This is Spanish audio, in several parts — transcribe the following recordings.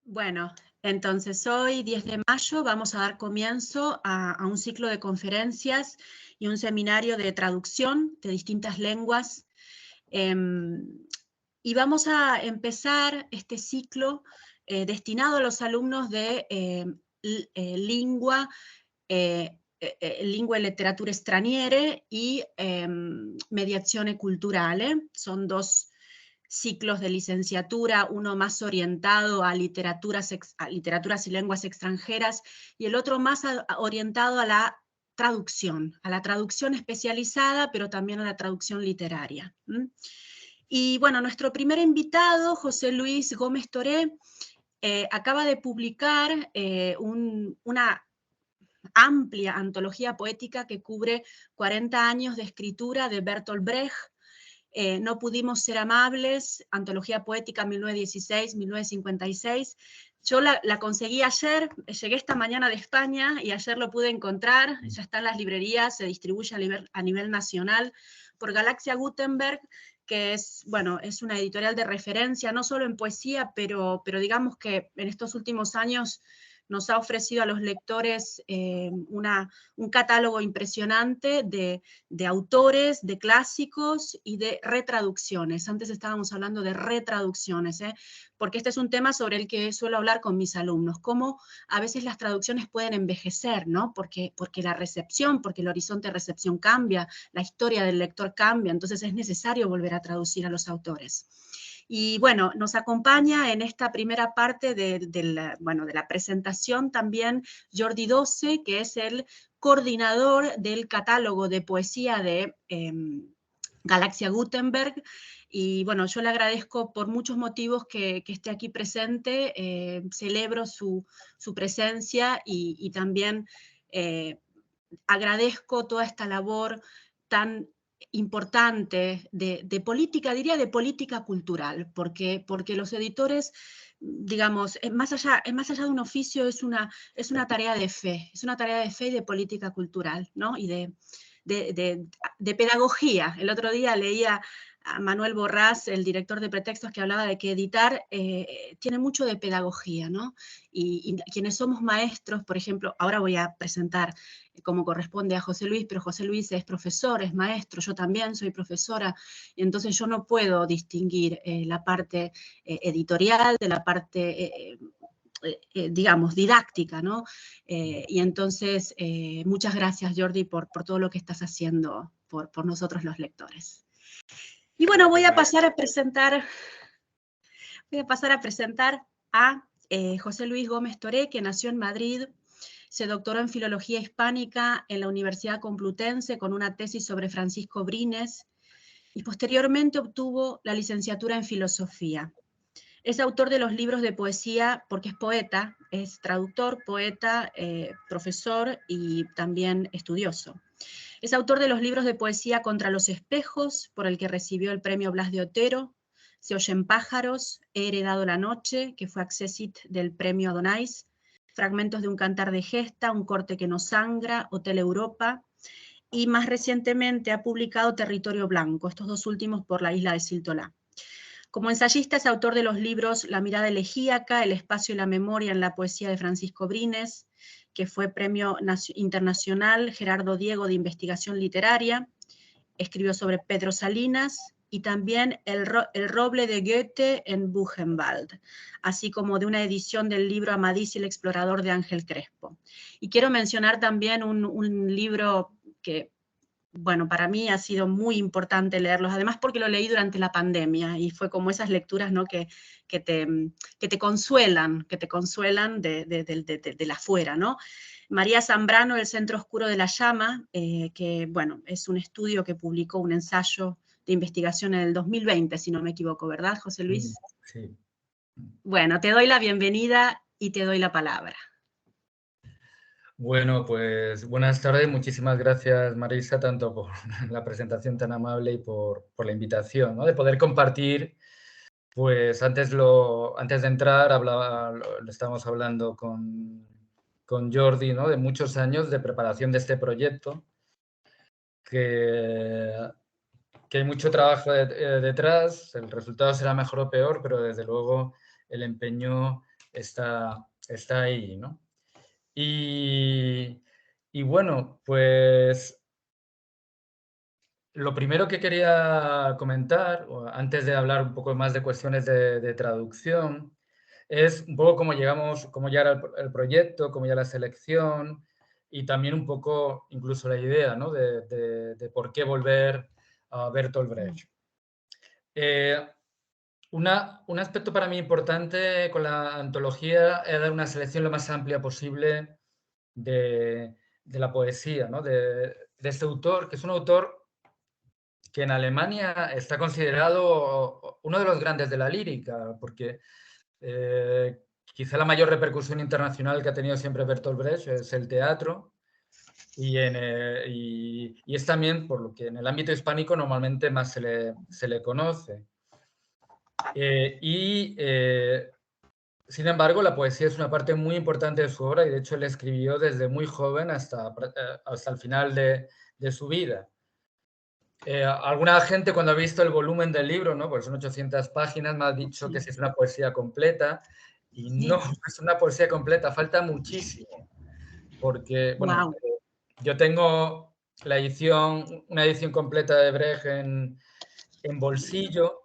Bueno, entonces hoy, 10 de mayo, vamos a dar comienzo a un ciclo de conferencias y un seminario de traducción de distintas lenguas. Y vamos a empezar este ciclo destinado a los alumnos de lingua, lingua e letterature straniere y mediazione culturale. Son dos ciclos de licenciatura, uno más orientado a literaturas y lenguas extranjeras y el otro más orientado a la traducción especializada, pero también a la traducción literaria. Y bueno, nuestro primer invitado, José Luis Gómez Toré, acaba de publicar una amplia antología poética que cubre 40 años de escritura de Bertolt Brecht. No pudimos ser amables, antología poética 1916-1956. Yo la conseguí ayer, llegué esta mañana de España y ayer lo pude encontrar, ya está en las librerías, se distribuye a nivel nacional por Galaxia Gutenberg, que es, bueno, es una editorial de referencia, no solo en poesía, pero digamos que en estos últimos años nos ha ofrecido a los lectores un catálogo impresionante de autores, de clásicos y de retraducciones. Antes estábamos hablando de retraducciones, porque este es un tema sobre el que suelo hablar con mis alumnos, cómo a veces las traducciones pueden envejecer, ¿no? Porque la recepción, porque el horizonte de recepción cambia, la historia del lector cambia, entonces es necesario volver a traducir a los autores. Y bueno, nos acompaña en esta primera parte de la presentación también Jordi Doce, que es el coordinador del catálogo de poesía de Galaxia Gutenberg. Y bueno, yo le agradezco por muchos motivos que esté aquí presente, celebro su presencia y también agradezco toda esta labor tan importante de política, diría de política cultural, porque los editores, digamos, más allá de un oficio, es una tarea de fe, es una tarea de fe y de política cultural, ¿no? Y de pedagogía. El otro día leía a Manuel Borrás, el director de Pretextos, que hablaba de que editar tiene mucho de pedagogía, ¿no? Y quienes somos maestros, por ejemplo, ahora voy a presentar como corresponde a José Luis, pero José Luis es profesor, es maestro, yo también soy profesora, y entonces yo no puedo distinguir la parte editorial de la parte digamos, didáctica, ¿no? Y entonces, muchas gracias, Jordi, por todo lo que estás haciendo por nosotros los lectores. Y bueno, voy a pasar a presentar a José Luis Gómez Toré, que nació en Madrid, se doctoró en Filología Hispánica en la Universidad Complutense con una tesis sobre Francisco Brines y posteriormente obtuvo la licenciatura en Filosofía. Es autor de los libros de poesía porque es poeta, es traductor, poeta, profesor y también estudioso. Es autor de los libros de poesía Contra los espejos, por el que recibió el premio Blas de Otero, Se oyen pájaros, He heredado la noche, que fue accessit del premio Adonais, Fragmentos de un cantar de gesta, Un corte que no sangra, Hotel Europa, y más recientemente ha publicado Territorio Blanco, estos dos últimos por la isla de Siltolá. Como ensayista es autor de los libros La mirada elegíaca, El espacio y la memoria en la poesía de Francisco Brines, que fue Premio Internacional Gerardo Diego de Investigación Literaria, escribió sobre Pedro Salinas, y también El roble de Goethe en Buchenwald, así como de una edición del libro Amadís y el explorador de Ángel Crespo. Y quiero mencionar también un libro que, bueno, para mí ha sido muy importante leerlos, además porque lo leí durante la pandemia y fue como esas lecturas, ¿no? que te consuelan del afuera, ¿no? María Zambrano, El centro oscuro de la llama, que, bueno, es un estudio que publicó un ensayo de investigación en el 2020, si no me equivoco, ¿verdad, José Luis? Sí. Bueno, te doy la bienvenida y te doy la palabra. Bueno, pues buenas tardes. Muchísimas gracias, Marisa, tanto por la presentación tan amable y por la invitación, ¿no? De poder compartir, pues antes de entrar lo estábamos hablando con Jordi, ¿no? De muchos años de preparación de este proyecto, que hay mucho trabajo detrás, el resultado será mejor o peor, pero desde luego el empeño está ahí, ¿no? Y bueno, pues lo primero que quería comentar, antes de hablar un poco más de cuestiones de traducción, es un poco cómo llegamos, cómo ya era el proyecto, cómo ya la selección y también un poco incluso la idea, ¿no? de por qué volver a Bertolt Brecht. Eh, un aspecto para mí importante con la antología es dar una selección lo más amplia posible de la poesía, ¿no? de este autor, que es un autor que en Alemania está considerado uno de los grandes de la lírica, porque quizá la mayor repercusión internacional que ha tenido siempre Bertolt Brecht es el teatro, y es también por lo que en el ámbito hispánico normalmente más se le conoce. Sin embargo, la poesía es una parte muy importante de su obra y de hecho él escribió desde muy joven hasta el final de su vida. Alguna gente cuando ha visto el volumen del libro, ¿no? Porque son 800 páginas, me ha dicho que sí es una poesía completa y no, no es una poesía completa, falta muchísimo. Porque, bueno, Wow. yo tengo una edición completa de Brecht en bolsillo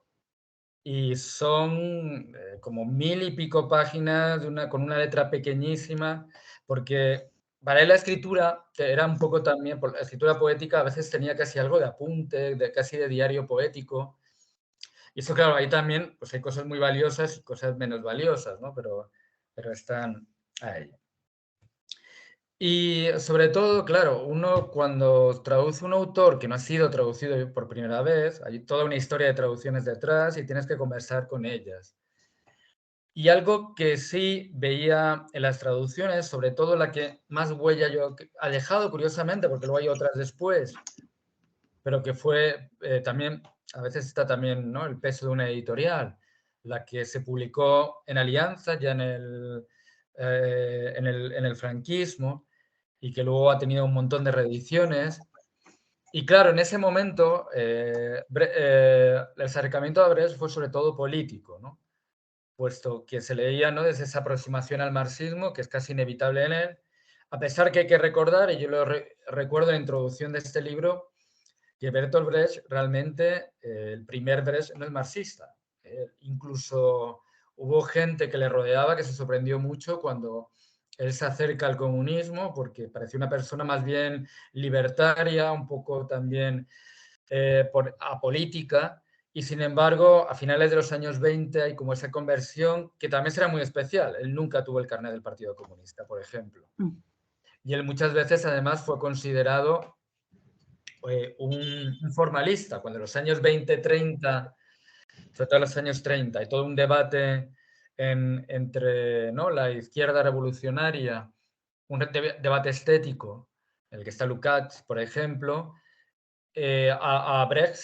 y son como 1000 y pico páginas con una letra pequeñísima, porque para él la escritura, que era un poco también, la escritura poética a veces tenía casi algo de apunte, casi de diario poético. Y eso, claro, ahí también pues hay cosas muy valiosas y cosas menos valiosas, ¿no? Pero están ahí. Y sobre todo, claro, uno cuando traduce un autor que no ha sido traducido por primera vez, hay toda una historia de traducciones detrás y tienes que conversar con ellas. Y algo que sí veía en las traducciones, sobre todo la que más huella yo ha dejado, curiosamente, porque luego hay otras después, pero que fue también, a veces está también, ¿no?, el peso de una editorial, la que se publicó en Alianza, ya en el franquismo, y que luego ha tenido un montón de reediciones. Y claro, en ese momento el acercamiento a Brecht fue sobre todo político, ¿no? Puesto que se leía, ¿no?, desde esa aproximación al marxismo, que es casi inevitable en él, a pesar que hay que recordar, y yo lo recuerdo en la introducción de este libro, que Bertolt Brecht realmente, el primer Brecht no es marxista. Incluso hubo gente que le rodeaba que se sorprendió mucho cuando él se acerca al comunismo, porque parecía una persona más bien libertaria, un poco también apolítica, y sin embargo, a finales de los años 20 hay como esa conversión que también será muy especial. Él nunca tuvo el carnet del Partido Comunista, por ejemplo. Y él muchas veces además fue considerado un formalista, cuando en los años 20, 30, sobre todo en los años 30, hay todo un debate entre, ¿no?, la izquierda revolucionaria, un debate estético, en el que está Lukács, por ejemplo, a Brecht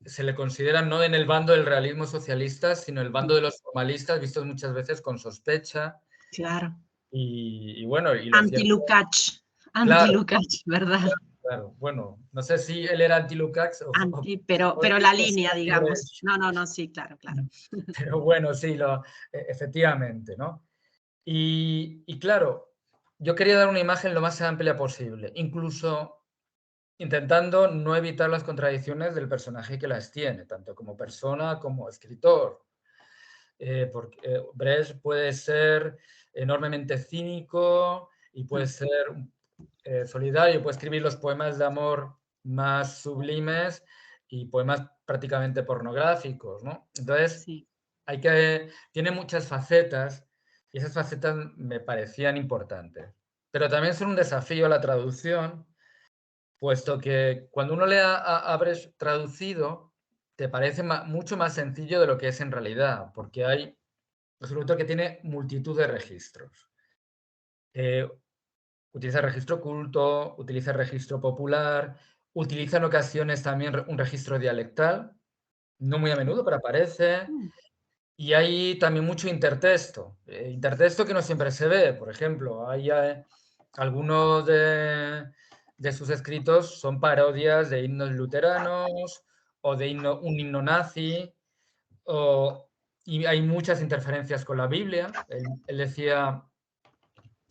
se le considera no en el bando del realismo socialista, sino el bando de los formalistas, vistos muchas veces con sospecha. Claro. Y bueno, y lo cierto. Anti-Lukács, Claro, ¿verdad? claro. Bueno, no sé si él era anti-Lukács pero la línea, digamos. No, sí, claro. Pero bueno, sí, efectivamente, ¿no? Y claro, yo quería dar una imagen lo más amplia posible, incluso intentando no evitar las contradicciones del personaje que las tiene, tanto como persona como escritor. Porque Brecht puede ser enormemente cínico y puede ser solidario, puede escribir los poemas de amor más sublimes y poemas prácticamente pornográficos, ¿no? Entonces, Sí. tiene muchas facetas y esas facetas me parecían importantes. Pero también son un desafío a la traducción, puesto que cuando uno lee a Brecht traducido, te parece mucho más sencillo de lo que es en realidad, porque es un autor que tiene multitud de registros. Utiliza registro culto, utiliza registro popular, utiliza en ocasiones también un registro dialectal, no muy a menudo, pero aparece. Y hay también mucho intertexto, intertexto que no siempre se ve. Por ejemplo, hay algunos de sus escritos son parodias de himnos luteranos o de un himno nazi, o y hay muchas interferencias con la Biblia. Él decía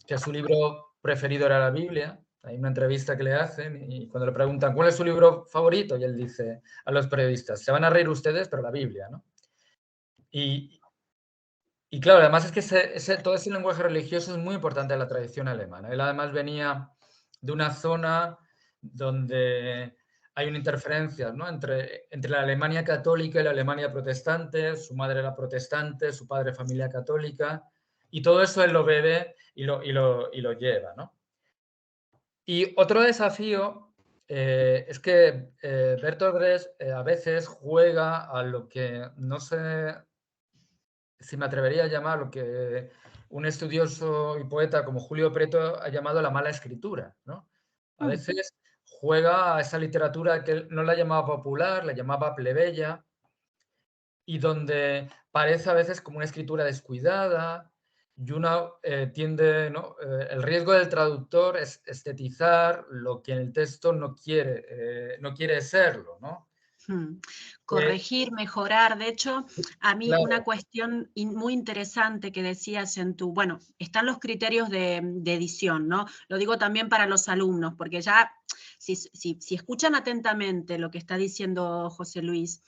que su libro preferido era la Biblia. Hay una entrevista que le hacen y cuando le preguntan ¿cuál es su libro favorito? Y él dice a los periodistas, se van a reír ustedes, pero la Biblia, ¿no? Y, y claro, además es que todo ese lenguaje religioso es muy importante en la tradición alemana. Él además venía de una zona donde hay una interferencia, ¿no? entre la Alemania católica y la Alemania protestante. Su madre era protestante, su padre familia católica, y todo eso él lo bebe y lo lleva, ¿no? Y otro desafío es que Bertolt Brecht a veces juega a lo que no sé si me atrevería a llamar lo que un estudioso y poeta como Julio Preto ha llamado la mala escritura, ¿no? A veces juega a esa literatura que él no la llamaba popular, la llamaba plebeya, y donde parece a veces como una escritura descuidada, y uno tiende, ¿no? El riesgo del traductor es estetizar lo que en el texto no quiere serlo, ¿no? Corregir, mejorar. De hecho, a mí una Claro. cuestión muy interesante que decías en tu, bueno, están los criterios de edición, ¿no? Lo digo también para los alumnos, porque ya, si escuchan atentamente lo que está diciendo José Luis,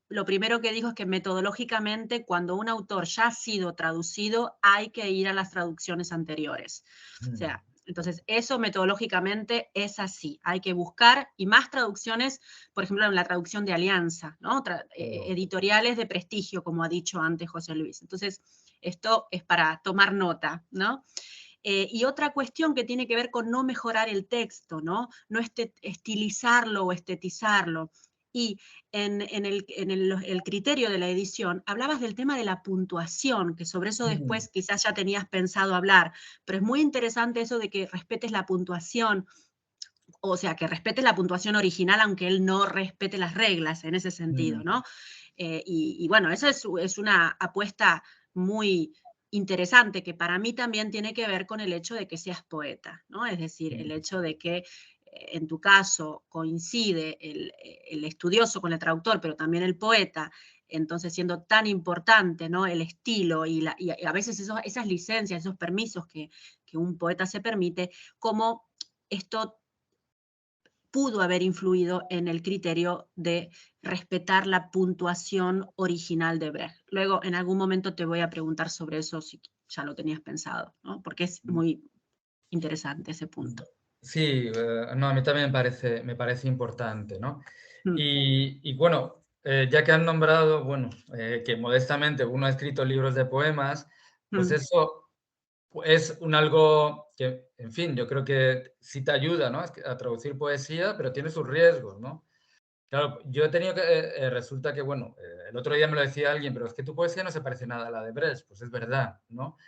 lo primero que dijo es que metodológicamente, cuando un autor ya ha sido traducido, hay que ir a las traducciones anteriores. O sea, entonces, eso metodológicamente es así. Hay que buscar, y más traducciones, por ejemplo, en la traducción de Alianza, ¿no? Editoriales de prestigio, como ha dicho antes José Luis. Entonces, esto es para tomar nota, ¿no? Y otra cuestión que tiene que ver con no mejorar el texto, ¿no? No estilizarlo o estetizarlo. Y en el criterio de la edición, hablabas del tema de la puntuación, que sobre eso después quizás ya tenías pensado hablar, pero es muy interesante eso de que respetes la puntuación, o sea, que respetes la puntuación original, aunque él no respete las reglas en ese sentido, ¿no? Y bueno, esa es una apuesta muy interesante, que para mí también tiene que ver con el hecho de que seas poeta, ¿no? Es decir, el hecho de que en tu caso coincide el estudioso con el traductor, pero también el poeta, entonces siendo tan importante, ¿no? El estilo y a veces esas licencias, esos permisos que un poeta se permite, como esto pudo haber influido en el criterio de respetar la puntuación original de Brecht. Luego, en algún momento te voy a preguntar sobre eso si ya lo tenías pensado, ¿no? Porque es muy interesante ese punto. Sí, no, a mí también me parece importante, ¿no? Mm. Y bueno, ya que han nombrado, bueno, que modestamente uno ha escrito libros de poemas, pues Mm. eso es algo que, en fin, yo creo que sí te ayuda, ¿no? A traducir poesía, pero tiene sus riesgos, ¿no? Claro, yo he tenido que, resulta que, bueno, el otro día me lo decía alguien, pero es que tu poesía no se parece nada a la de Brecht, pues es verdad, ¿no?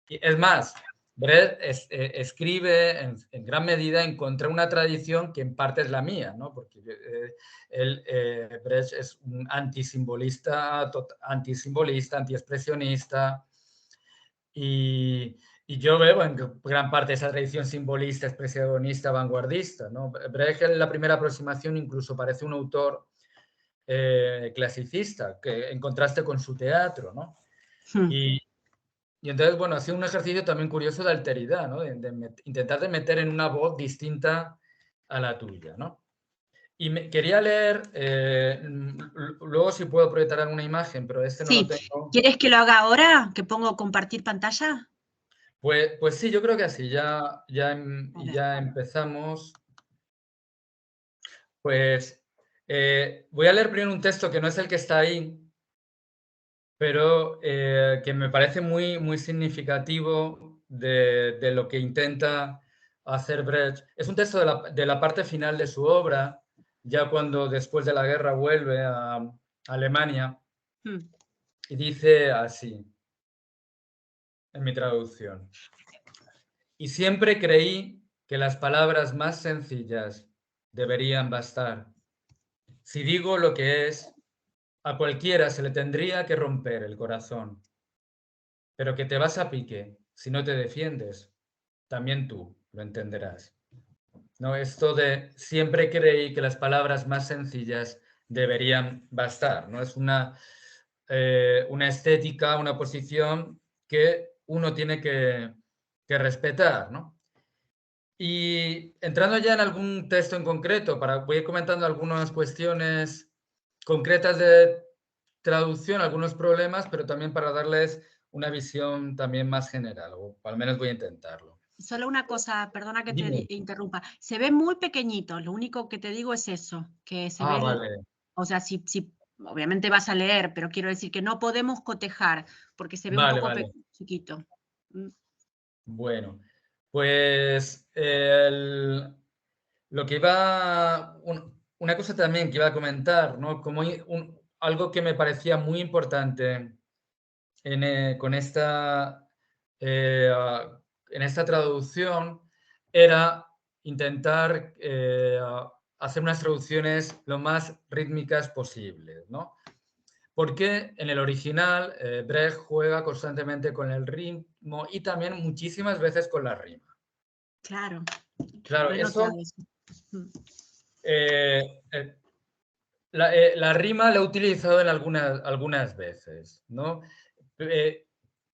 Y es más, Brecht escribe en gran medida en contra de una tradición que en parte es la mía, ¿no? Porque Brecht es un antisimbolista, antiexpresionista, y yo veo en gran parte esa tradición simbolista, expresionista, vanguardista, ¿no? Brecht en la primera aproximación incluso parece un autor clasicista, que en contraste con su teatro, ¿no? Mm. Y, y entonces, bueno, ha sido un ejercicio también curioso de alteridad, ¿no? Intentar de meter en una voz distinta a la tuya, ¿no? Y quería leer, luego si puedo proyectar alguna imagen, pero este no lo Sí, tengo. ¿quieres que lo haga ahora? ¿Que pongo compartir pantalla? Pues sí, yo creo que así, A ver. ya empezamos. Pues voy a leer primero un texto que no es el que está ahí, pero que me parece muy, muy significativo de lo que intenta hacer Brecht. Es un texto de la parte final de su obra, ya cuando después de la guerra vuelve a Alemania, Mm. y dice así, en mi traducción: y siempre creí que las palabras más sencillas deberían bastar. Si digo lo que es, a cualquiera se le tendría que romper el corazón, pero que te vas a pique si no te defiendes, también tú lo entenderás. ¿No? Esto de siempre creí que las palabras más sencillas deberían bastar, ¿no? Es una una estética, una posición que uno tiene que respetar, ¿no? Y entrando ya en algún texto en concreto, voy a ir comentando algunas cuestiones concretas de traducción, algunos problemas, pero también para darles una visión también más general, o al menos voy a intentarlo. Solo una cosa, perdona que Dime. te interrumpa. Se ve muy pequeñito, lo único que te digo es eso, que se ve, Vale, o sea, si obviamente vas a leer, pero quiero decir que no podemos cotejar, porque se ve un vale, poco vale. chiquito. Mm, Bueno, pues lo que una cosa también que iba a comentar, ¿no? Como algo que me parecía muy importante con en esta traducción era intentar hacer unas traducciones lo más rítmicas posibles, ¿no? Porque en el original Brecht juega constantemente con el ritmo y también muchísimas veces con la rima. claro, Claro, lo he eso, notado eso. Mm, eh, eh, la rima la he utilizado en algunas veces, ¿no? Eh,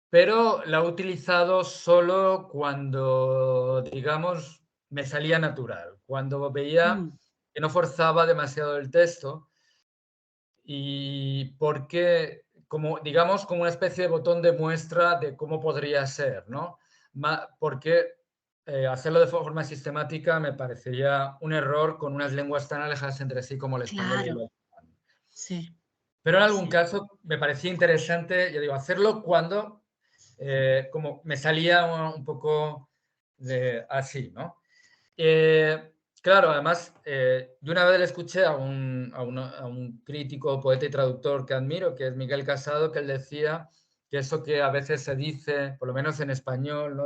pero la he utilizado solo cuando, digamos, me salía natural, cuando veía mm, que no forzaba demasiado el texto y porque, como, digamos, como una especie de botón de muestra de cómo podría ser, ¿no? Porque hacerlo de forma sistemática me parecería un error con unas lenguas tan alejadas entre sí como el español y el claro, alemán. sí, Pero en algún sí. caso me parecía interesante, ya digo, hacerlo cuando como me salía un poco así, ¿no? Claro, además, yo una vez le escuché a un crítico, poeta y traductor que admiro, que es Miguel Casado, que él decía que eso que a veces se dice, por lo menos en español, ¿no?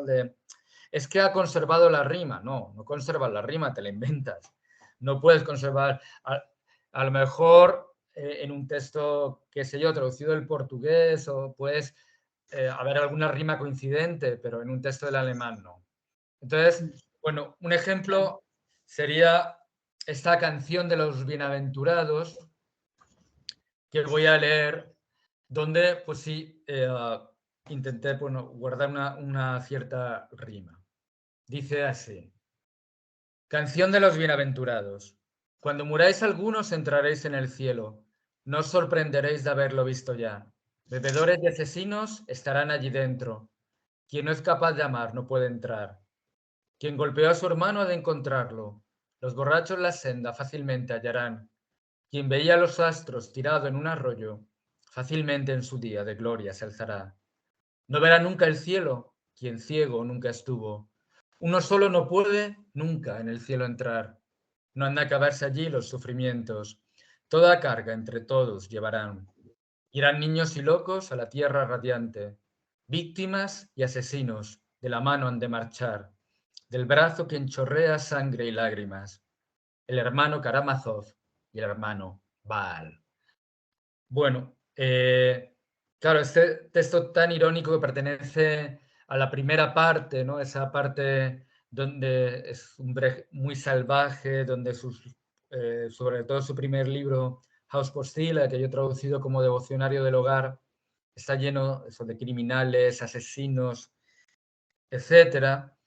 Es que ha conservado la rima. No, no conservas la rima, te la inventas. No puedes conservar. A lo mejor en un texto, qué sé yo, traducido del portugués, o puedes haber alguna rima coincidente, pero en un texto del alemán no. Entonces, Mm, bueno, un claro. ejemplo sería esta canción de los bienaventurados que voy a leer, donde pues sí, intenté bueno, guardar una cierta rima. Dice así, canción de los bienaventurados. Cuando muráis algunos entraréis en el cielo, no os sorprenderéis de haberlo visto ya. Bebedores y asesinos estarán allí dentro. Quien no es capaz de amar no puede entrar. Quien golpeó a su hermano ha de encontrarlo. Los borrachos la senda fácilmente hallarán. Quien veía los astros tirado en un arroyo, fácilmente en su día de gloria se alzará. No verá nunca el cielo, quien ciego nunca estuvo. Uno solo no puede nunca en el cielo entrar. No han de acabarse allí los sufrimientos. Toda carga entre todos llevarán. Irán niños y locos a la tierra radiante. Víctimas y asesinos de la mano han de marchar. Del brazo quien chorrea sangre y lágrimas. El hermano Karamazov y el hermano Baal. Bueno, claro, este texto tan irónico que pertenece a la primera parte, ¿no? Esa parte donde es un Brecht muy salvaje, donde sobre todo su primer libro, Hauspostille, que yo he traducido como Devocionario del Hogar, está lleno eso, de criminales, asesinos, etcétera.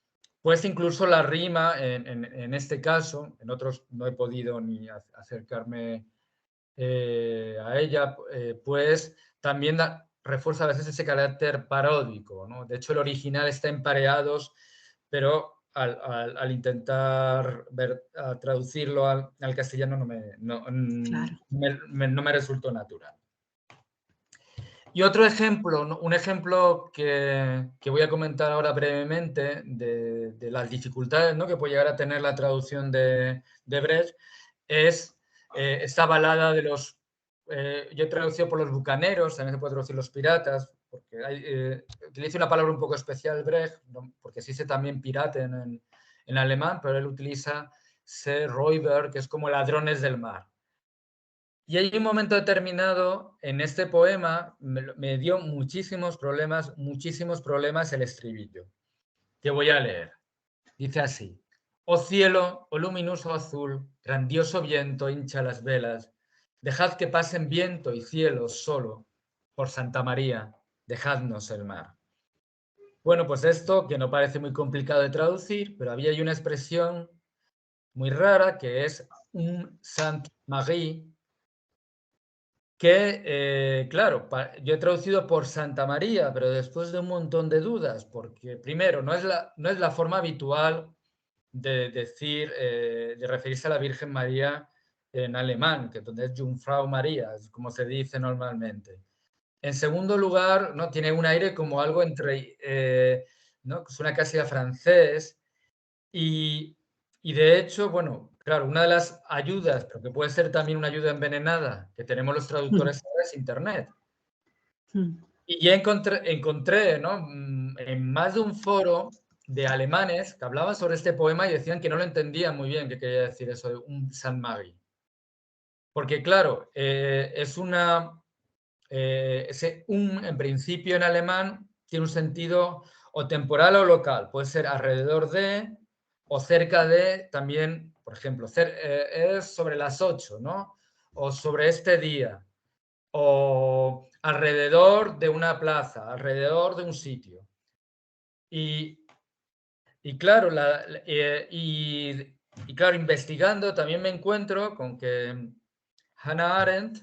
Pues incluso la rima, en este caso, en otros no he podido ni acercarme a ella, pues también refuerza a veces ese carácter paródico, ¿no? De hecho, el original está en pareados, pero al intentar traducirlo al castellano Claro. no me resultó natural. Y otro ejemplo, ¿no? Un ejemplo que voy a comentar ahora brevemente de las dificultades, ¿no? que puede llegar a tener la traducción de Brecht es esta balada de los... yo he traducido por los bucaneros, también se puede traducir los piratas, porque utiliza una palabra un poco especial Brecht, ¿no? Porque se dice también pirate en alemán, pero él utiliza Räuber, que es como ladrones del mar. Y hay un momento determinado en este poema, me dio muchísimos problemas el estribillo, que voy a leer. Dice así, oh cielo, oh luminoso azul, grandioso viento hincha las velas, dejad que pasen viento y cielo solo, por Santa María, dejadnos el mar. Bueno, pues esto, que no parece muy complicado de traducir, pero había ahí una expresión muy rara que es un Saint Marie, que, claro, yo he traducido por Santa María, pero después de un montón de dudas, porque primero, no es la forma habitual de decir, de referirse a la Virgen María en alemán, que donde es Jungfrau María, es como se dice normalmente. En segundo lugar, ¿no? Tiene un aire como algo entre, ¿no? Suena casi a francés y, de hecho, bueno, claro, una de las ayudas, pero que puede ser también una ayuda envenenada que tenemos los traductores ahora es Internet. Y ya encontré, ¿no? En más de un foro de alemanes que hablaban sobre este poema y decían que no lo entendían muy bien qué quería decir eso de un San Magi. Porque claro, es una... ese en principio en alemán tiene un sentido o temporal o local. Puede ser alrededor de o cerca de también, por ejemplo, es sobre las 8, ¿no? O sobre este día. O alrededor de una plaza, alrededor de un sitio. Y claro, claro, investigando también me encuentro con que Hannah Arendt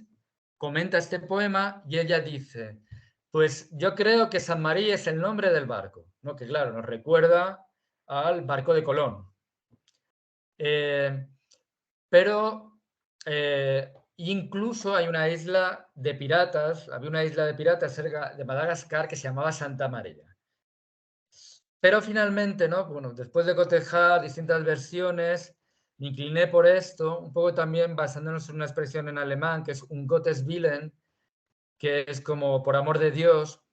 comenta este poema y ella dice, pues yo creo que San María es el nombre del barco, ¿no? Que claro, nos recuerda al barco de Colón. Pero incluso hay una isla de piratas, había una isla de piratas cerca de Madagascar que se llamaba Santa María. Pero finalmente, ¿no? Bueno, después de cotejar distintas versiones, me incliné por esto, un poco también basándonos en una expresión en alemán que es un Gottes Willen, que es como por amor de Dios,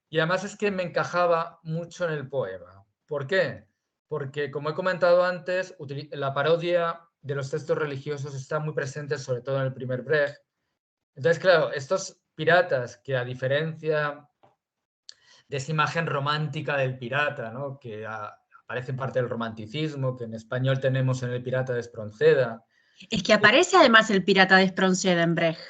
y además es que me encajaba mucho en el poema. ¿Por qué? Porque, como he comentado antes, la parodia de los textos religiosos está muy presente, sobre todo en el primer Brecht. Entonces, claro, estos piratas que a diferencia de esa imagen romántica del pirata, ¿no? Que aparece en parte del romanticismo, que en español tenemos en El pirata de Espronceda. Es que aparece además el pirata de Espronceda en Brecht.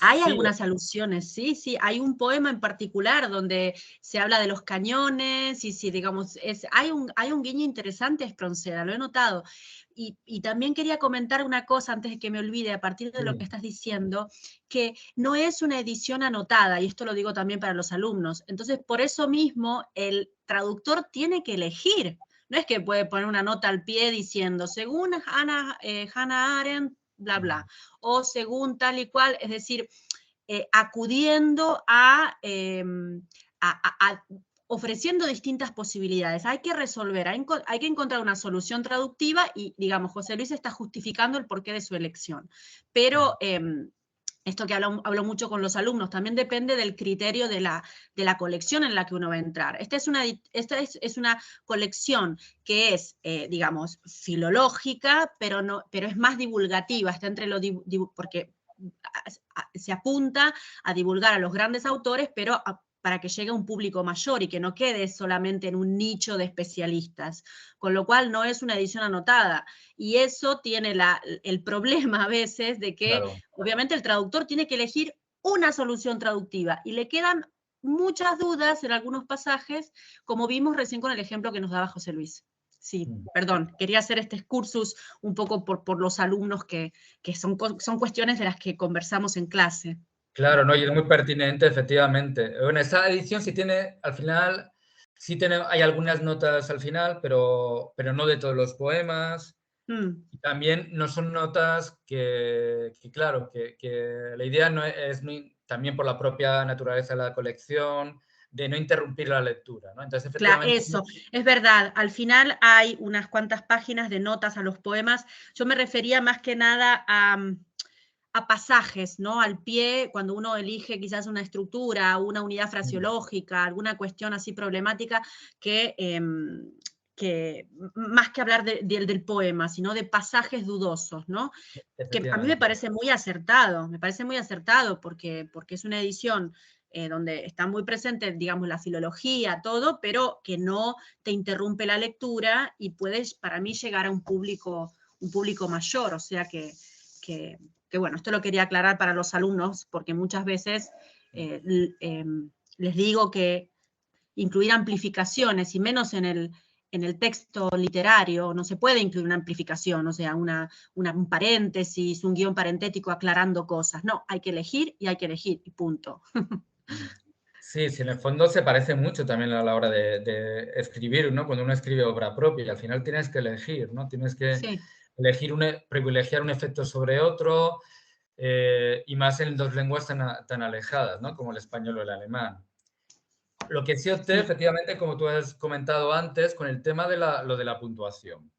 Hay Sí, algunas alusiones, sí, sí. Hay un poema en particular donde se habla de los cañones y sí, digamos, hay un guiño interesante a Espronceda, lo he notado. Y también quería comentar una cosa antes de que me olvide, a partir de lo que estás diciendo, que no es una edición anotada, y esto lo digo también para los alumnos. Entonces, por eso mismo, el traductor tiene que elegir. No es que puede poner una nota al pie diciendo, según Hannah Arendt, bla, bla, o según tal y cual, es decir, acudiendo ofreciendo distintas posibilidades. Hay que resolver, hay que encontrar una solución traductiva y, digamos, José Luis está justificando el porqué de su elección. Pero esto que hablo mucho con los alumnos, también depende del criterio de la colección en la que uno va a entrar. Esta es una colección que es, digamos, filológica, pero es más divulgativa, está entre porque se apunta a divulgar a los grandes autores, pero para que llegue a un público mayor y que no quede solamente en un nicho de especialistas, con lo cual no es una edición anotada. Y eso tiene el problema a veces de que, claro, obviamente el traductor tiene que elegir una solución traductiva y le quedan muchas dudas en algunos pasajes, como vimos recién con el ejemplo que nos daba José Luis. Sí, perdón, quería hacer este excursus un poco por los alumnos que son cuestiones de las que conversamos en clase. Claro, no, y es muy pertinente, efectivamente. Bueno, esta edición sí tiene, al final, hay algunas notas al final, pero no de todos los poemas. Y también no son notas claro, que la idea no es también por la propia naturaleza de la colección, de no interrumpir la lectura, ¿no? Entonces, efectivamente... Claro, eso, es verdad. Al final hay unas cuantas páginas de notas a los poemas. Yo me refería más que nada a pasajes, ¿no? Al pie, cuando uno elige quizás una estructura, una unidad fraseológica, alguna cuestión así problemática que más que hablar del poema, sino de pasajes dudosos, ¿no? Que a mí me parece muy acertado porque es una edición donde está muy presente, digamos, la filología, todo, pero que no te interrumpe la lectura y puedes, para mí, llegar a un público mayor, o sea que que bueno, esto lo quería aclarar para los alumnos, porque muchas veces les digo que incluir amplificaciones, y menos en el texto literario, no se puede incluir una amplificación, o sea, un paréntesis, un guión parentético aclarando cosas. No, hay que elegir y punto. Sí, sí, en el fondo se parece mucho también a la hora de escribir, ¿no? Cuando uno escribe obra propia, y al final tienes que elegir, ¿no? Tienes que Sí. elegir privilegiar un efecto sobre otro, y más en dos lenguas tan alejadas, ¿no? Como el español o el alemán. Lo que sí opté, Sí, efectivamente, como tú has comentado antes, con el tema de lo de la puntuación.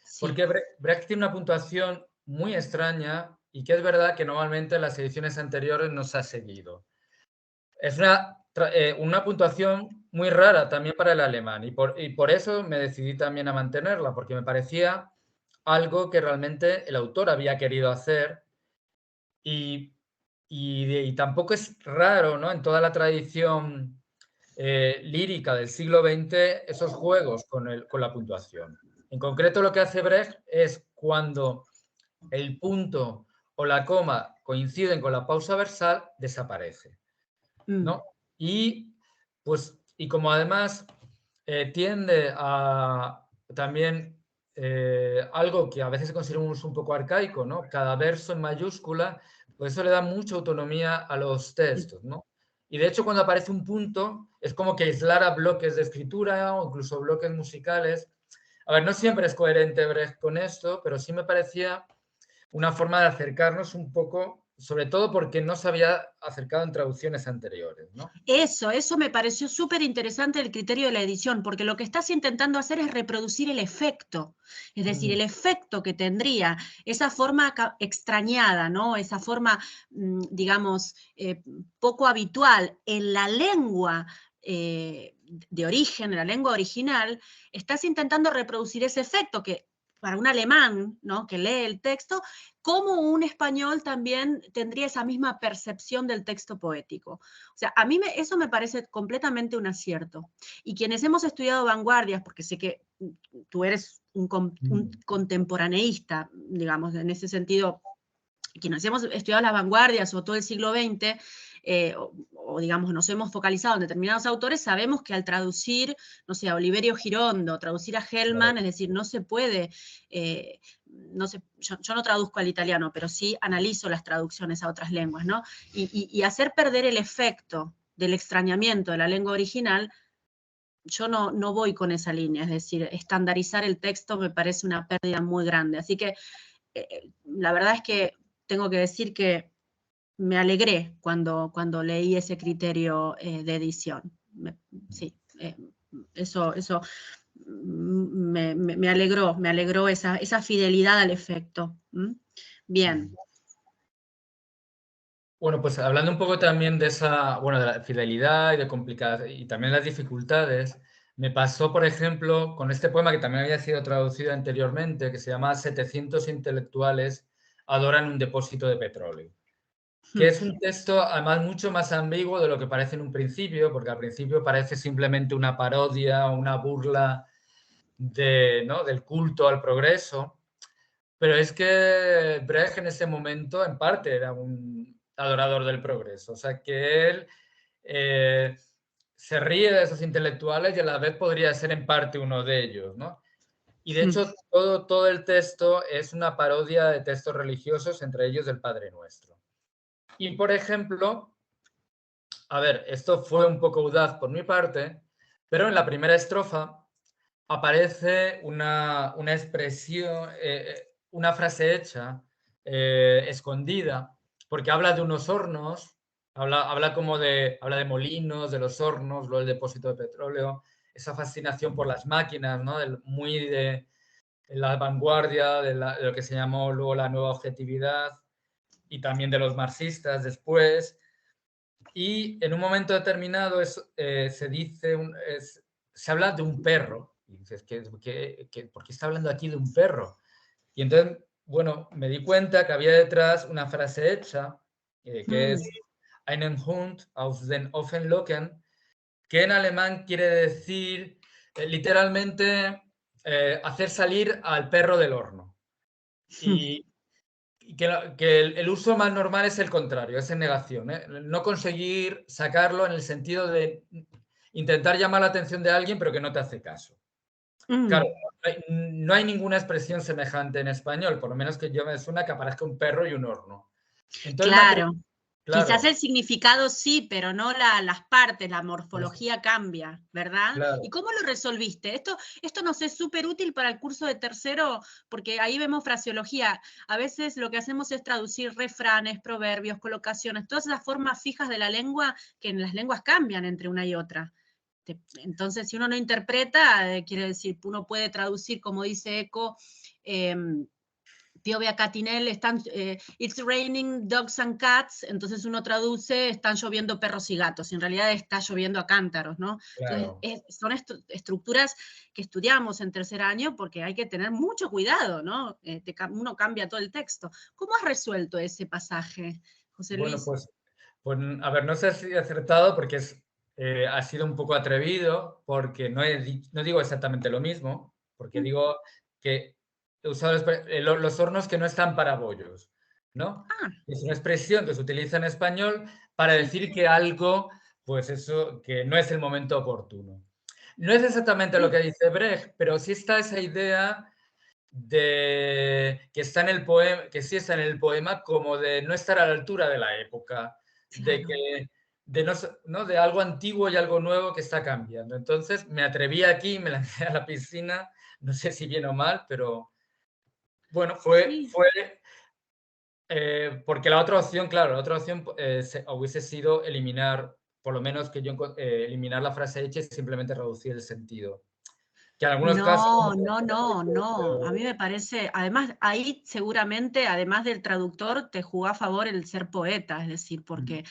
sí. Porque Brecht tiene una puntuación muy extraña y que es verdad que normalmente en las ediciones anteriores no se ha seguido. Es una puntuación muy rara también para el alemán y por eso me decidí también a mantenerla, porque me parecía algo que realmente el autor había querido hacer y, y tampoco es raro, ¿no? En toda la tradición lírica del siglo XX esos juegos con la puntuación. En concreto lo que hace Brecht es cuando el punto o la coma coinciden con la pausa versal, desaparece, Mm. ¿no? Y, pues, y como además tiende a también algo que a veces consideramos un poco arcaico, ¿no? Cada verso en mayúscula, pues eso le da mucha autonomía a los textos, ¿no? Y de hecho, cuando aparece un punto, es como que aislara bloques de escritura o incluso bloques musicales. A ver, no siempre es coherente Brecht con esto, pero sí me parecía una forma de acercarnos un poco, sobre todo porque no se había acercado en traducciones anteriores, ¿no? Eso me pareció súper interesante el criterio de la edición, porque lo que estás intentando hacer es reproducir el efecto, es decir, Mm, el efecto que tendría esa forma extrañada, ¿no? Esa forma, digamos, poco habitual en la lengua de origen, en la lengua original, estás intentando reproducir ese efecto que para un alemán, ¿no? Que lee el texto, como un español también tendría esa misma percepción del texto poético. O sea, a mí eso me parece completamente un acierto. Y quienes hemos estudiado vanguardias, porque sé que tú eres un contemporaneísta, digamos, en ese sentido, quienes hemos estudiado las vanguardias o todo el siglo XX, o digamos nos hemos focalizado en determinados autores, sabemos que al traducir, no sé, a Oliverio Girondo, traducir a Hellman, es decir, no se puede, no sé, yo no traduzco al italiano, pero sí analizo las traducciones a otras lenguas, ¿no? Y hacer perder el efecto del extrañamiento de la lengua original, yo no voy con esa línea, es decir, estandarizar el texto me parece una pérdida muy grande. Así que la verdad es que tengo que decir que me alegré cuando leí ese criterio de edición. Sí, eso me alegró esa fidelidad al efecto. Bien. Bueno, pues hablando un poco también de esa, bueno, de la fidelidad y de complicadas y también las dificultades, me pasó, por ejemplo, con este poema que también había sido traducido anteriormente, que se llama 700 intelectuales adoran un depósito de petróleo, que es un texto además mucho más ambiguo de lo que parece en un principio, porque al principio parece simplemente una parodia o una burla ¿no? del culto al progreso, pero es que Brecht en ese momento, en parte, era un adorador del progreso. O sea, que él eh, se ríe de esos intelectuales y a la vez podría ser en parte uno de ellos, ¿no? Y de hecho, todo el texto es una parodia de textos religiosos, entre ellos del Padre Nuestro. Y, por ejemplo, a ver, esto fue un poco audaz por mi parte, pero en la primera estrofa aparece una expresión, una frase hecha, escondida, porque habla de unos hornos, habla de molinos, de los hornos, luego el depósito de petróleo, esa fascinación por las máquinas, ¿no? Muy de la vanguardia de lo que se llamó luego la nueva objetividad y también de los marxistas después. Y en un momento determinado se dice, se habla de un perro. Y dices, ¿por qué está hablando aquí de un perro? Y entonces, bueno, me di cuenta que había detrás una frase hecha, que es einen Hund aus den Ofen locken, que en alemán quiere decir literalmente hacer salir al perro del horno. Y, que el uso más normal es el contrario, es en negación, ¿eh? No conseguir sacarlo en el sentido de intentar llamar la atención de alguien pero que no te hace caso. Claro, no hay ninguna expresión semejante en español, por lo menos que yo me suena que aparezca un perro y un horno. Entonces, Claro. Quizás claro, el significado sí, pero no las partes, la morfología cambia, ¿verdad? claro. ¿Y cómo lo resolviste? Esto nos es súper útil para el curso de tercero, porque ahí vemos fraseología. A veces lo que hacemos es traducir refranes, proverbios, colocaciones, todas esas formas fijas de la lengua que en las lenguas cambian entre una y otra. Entonces, si uno no interpreta, quiere decir, uno puede traducir, como dice Eco, Tío Catinel, it's raining dogs and cats, entonces uno traduce, están lloviendo perros y gatos, y en realidad está lloviendo a cántaros, ¿no? Claro. Entonces, son estructuras que estudiamos en tercer año porque hay que tener mucho cuidado, ¿no? Uno cambia todo el texto. ¿Cómo has resuelto ese pasaje, José Bueno, Luis? pues, a ver, no sé si he acertado porque ha sido un poco atrevido, porque no digo exactamente lo mismo, porque digo que he usado los hornos que no están para bollos, ¿no? Ah, Es una expresión que se utiliza en español para sí. decir que algo, pues eso, que no es el momento oportuno. No es exactamente lo Sí, que dice Brecht, pero sí está esa idea de que está en el poema, que sí está en el poema, como de no estar a la altura de la época, de claro. que de no, de algo antiguo y algo nuevo que está cambiando. Entonces me atreví aquí, me lancé a la piscina, no sé si bien o mal, pero bueno, Sí. porque la otra opción, claro, la otra opción hubiese sido eliminar, por lo menos que yo eliminar la frase hecha y simplemente reducir el sentido. Que en algunos casos, No, no, no, no. A mí me parece, además, ahí seguramente, además del traductor, te jugó a favor el ser poeta, es decir, porque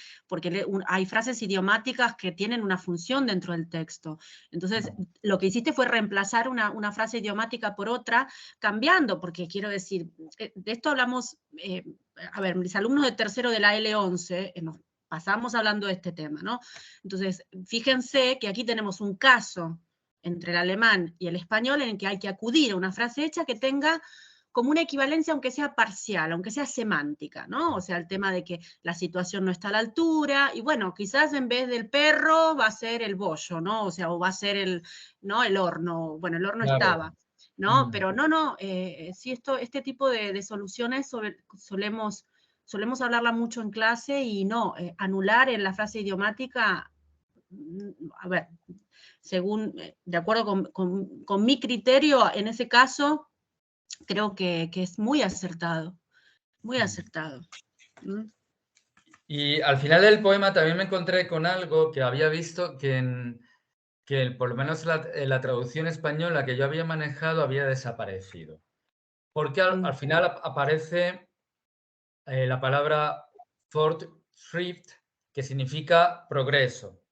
hay frases idiomáticas que tienen una función dentro del texto. Entonces, lo que hiciste fue reemplazar una frase idiomática por otra, cambiando, porque quiero decir, de esto hablamos, a ver, mis alumnos de tercero de la L11, nos pasamos hablando de este tema, ¿no? Entonces, fíjense que aquí tenemos un caso entre el alemán y el español en el que hay que acudir a una frase hecha que tenga como una equivalencia, aunque sea parcial, aunque sea semántica, ¿no? O sea, el tema de que la situación no está a la altura, y bueno, quizás en vez del perro va a ser el bollo, ¿no? O sea, o va a ser ¿no? El horno, bueno, el horno claro. estaba, ¿no? Pero no, sí, este tipo de soluciones solemos hablarla mucho en clase y no, anular en la frase idiomática, a ver, según, de acuerdo con mi criterio, en ese caso, creo que es muy acertado, muy acertado. ¿Mm? Y al final del poema también me encontré con algo que había visto que por lo menos la traducción española que yo había manejado había desaparecido. Porque al final aparece la palabra Fortschritt, que significa progreso.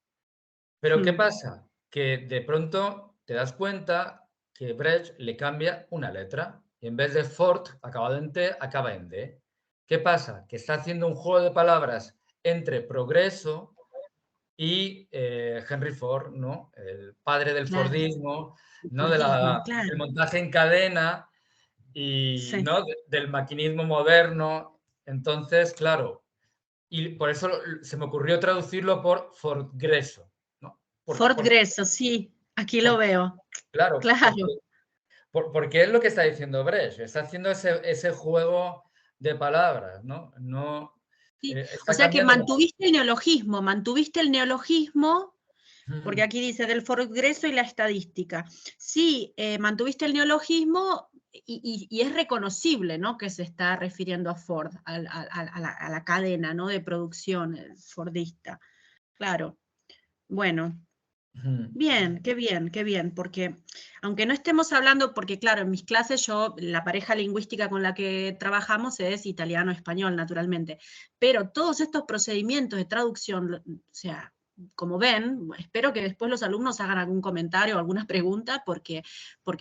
Pero ¿qué pasa? Que de pronto te das cuenta que Brecht le cambia una letra y en vez de Fort, acabado en T, acaba en D. ¿Qué pasa? Que está haciendo un juego de palabras entre progreso y Henry Ford, ¿no? El padre del Claro, Fordismo, el ¿no? Fordismo, Del claro, montaje en cadena y, sí. ¿no? Del maquinismo moderno. Entonces, claro, y por eso se me ocurrió traducirlo por Fortgreso, ¿no? Fort Greso, sí, aquí lo Por- veo, claro, claro. porque es lo que está diciendo Brecht, está haciendo ese juego de palabras, ¿no? No Sí. O está sea que cambiando. mantuviste el neologismo, porque aquí dice del progreso y la estadística. Sí, mantuviste el neologismo y es reconocible, ¿no? Que se está refiriendo a Ford, a la cadena, ¿no? De producción fordista. Claro. Bueno, bien, qué bien, porque aunque no estemos hablando, porque claro, en mis clases la pareja lingüística con la que trabajamos es italiano-español, naturalmente, pero todos estos procedimientos de traducción, o sea, como ven, espero que después los alumnos hagan algún comentario o alguna pregunta, porque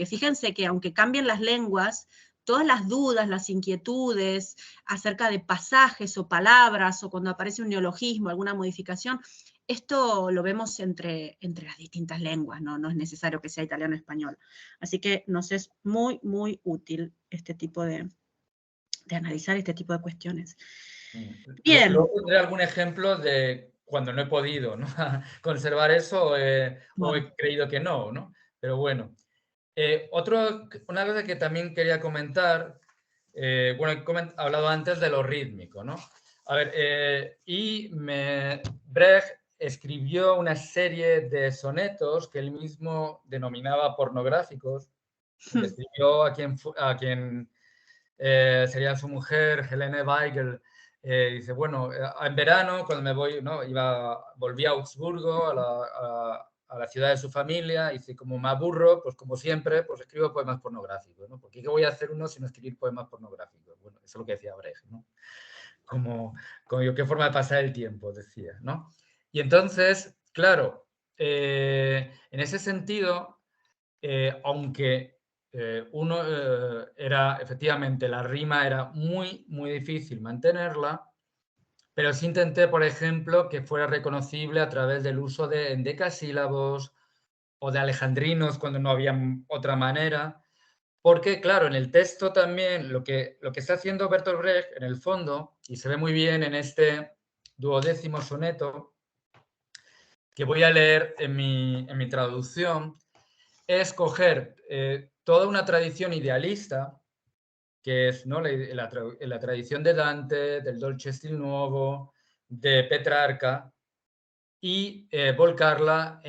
fíjense que aunque cambien las lenguas, todas las dudas, las inquietudes acerca de pasajes o palabras, o cuando aparece un neologismo, alguna modificación, esto lo vemos entre las distintas lenguas, ¿no? No es necesario que sea italiano o español. Así que nos es muy, muy útil este tipo analizar este tipo de cuestiones. Luego Bien. pondré algún ejemplo de cuando no he podido, ¿no? conservar eso o Claro. he creído que no, ¿no? Pero bueno. Una cosa que también quería comentar, bueno, he hablado antes de lo rítmico, ¿no? A ver, Brecht escribió una serie de sonetos que él mismo denominaba pornográficos, donde escribió a quien sería su mujer, Helene Weigel. Dice, bueno, en verano, cuando me voy, ¿no? Volví a Augsburgo, a la ciudad de su familia, y dice, como me aburro, pues como siempre, pues escribo poemas pornográficos, ¿no? Porque ¿qué voy a hacer uno sin escribir poemas pornográficos? Bueno, eso es lo que decía Brecht, ¿no? Como yo, qué forma de pasar el tiempo, decía, ¿no? Y entonces, claro, en ese sentido, aunque era, efectivamente, la rima era muy, muy difícil mantenerla, pero sí intenté, por ejemplo, que fuera reconocible a través del uso de endecasílabos o de alejandrinos cuando no había otra manera, porque, claro, en el texto también lo que está haciendo Bertolt Brecht, en el fondo, y se ve muy bien en este 12º soneto, que voy a leer en mi traducción, es coger toda una tradición idealista, que es, ¿no? la tradición de Dante, del Dolce Stil Nuovo, de Petrarca, y volcarla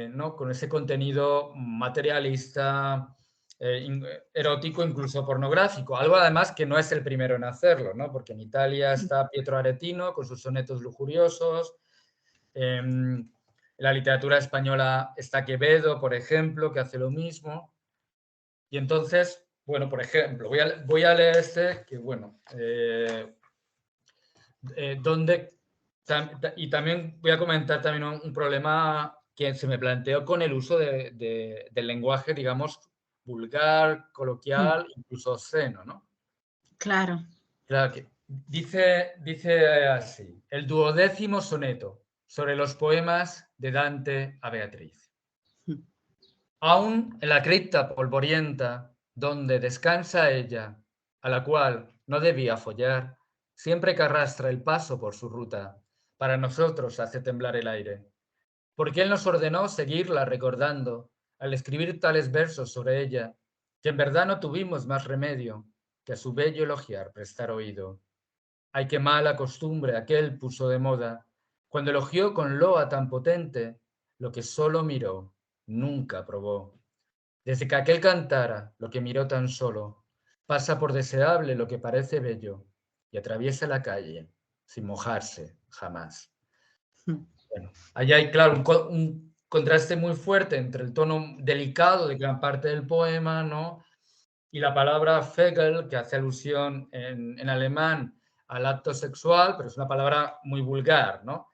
¿no? con ese contenido materialista, erótico, incluso pornográfico. Algo además que no es el primero en hacerlo, ¿no? Porque en Italia está Pietro Aretino con sus sonetos lujuriosos. En la literatura española está Quevedo, por ejemplo, que hace lo mismo. Y entonces, bueno, por ejemplo, voy a leer este, que bueno, donde, y también voy a comentar también un problema que se me planteó con el uso del lenguaje, digamos, vulgar, coloquial, incluso obsceno, ¿no? Claro. Claro que dice así, el 12º soneto sobre los poemas de Dante a Beatriz. Aún en la cripta polvorienta donde descansa ella, a la cual no debía follar, siempre que arrastra el paso por su ruta, para nosotros hace temblar el aire. Porque él nos ordenó seguirla recordando, al escribir tales versos sobre ella, que en verdad no tuvimos más remedio que a su bello elogiar prestar oído. Ay, qué mala costumbre aquel puso de moda, cuando elogió con loa tan potente lo que solo miró, nunca probó. Desde que aquel cantara lo que miró tan solo, pasa por deseable lo que parece bello y atraviesa la calle sin mojarse jamás. Bueno, ahí hay, claro, un contraste muy fuerte entre el tono delicado de gran parte del poema, ¿no? Y la palabra Fegel, que hace alusión en alemán al acto sexual, pero es una palabra muy vulgar, ¿no?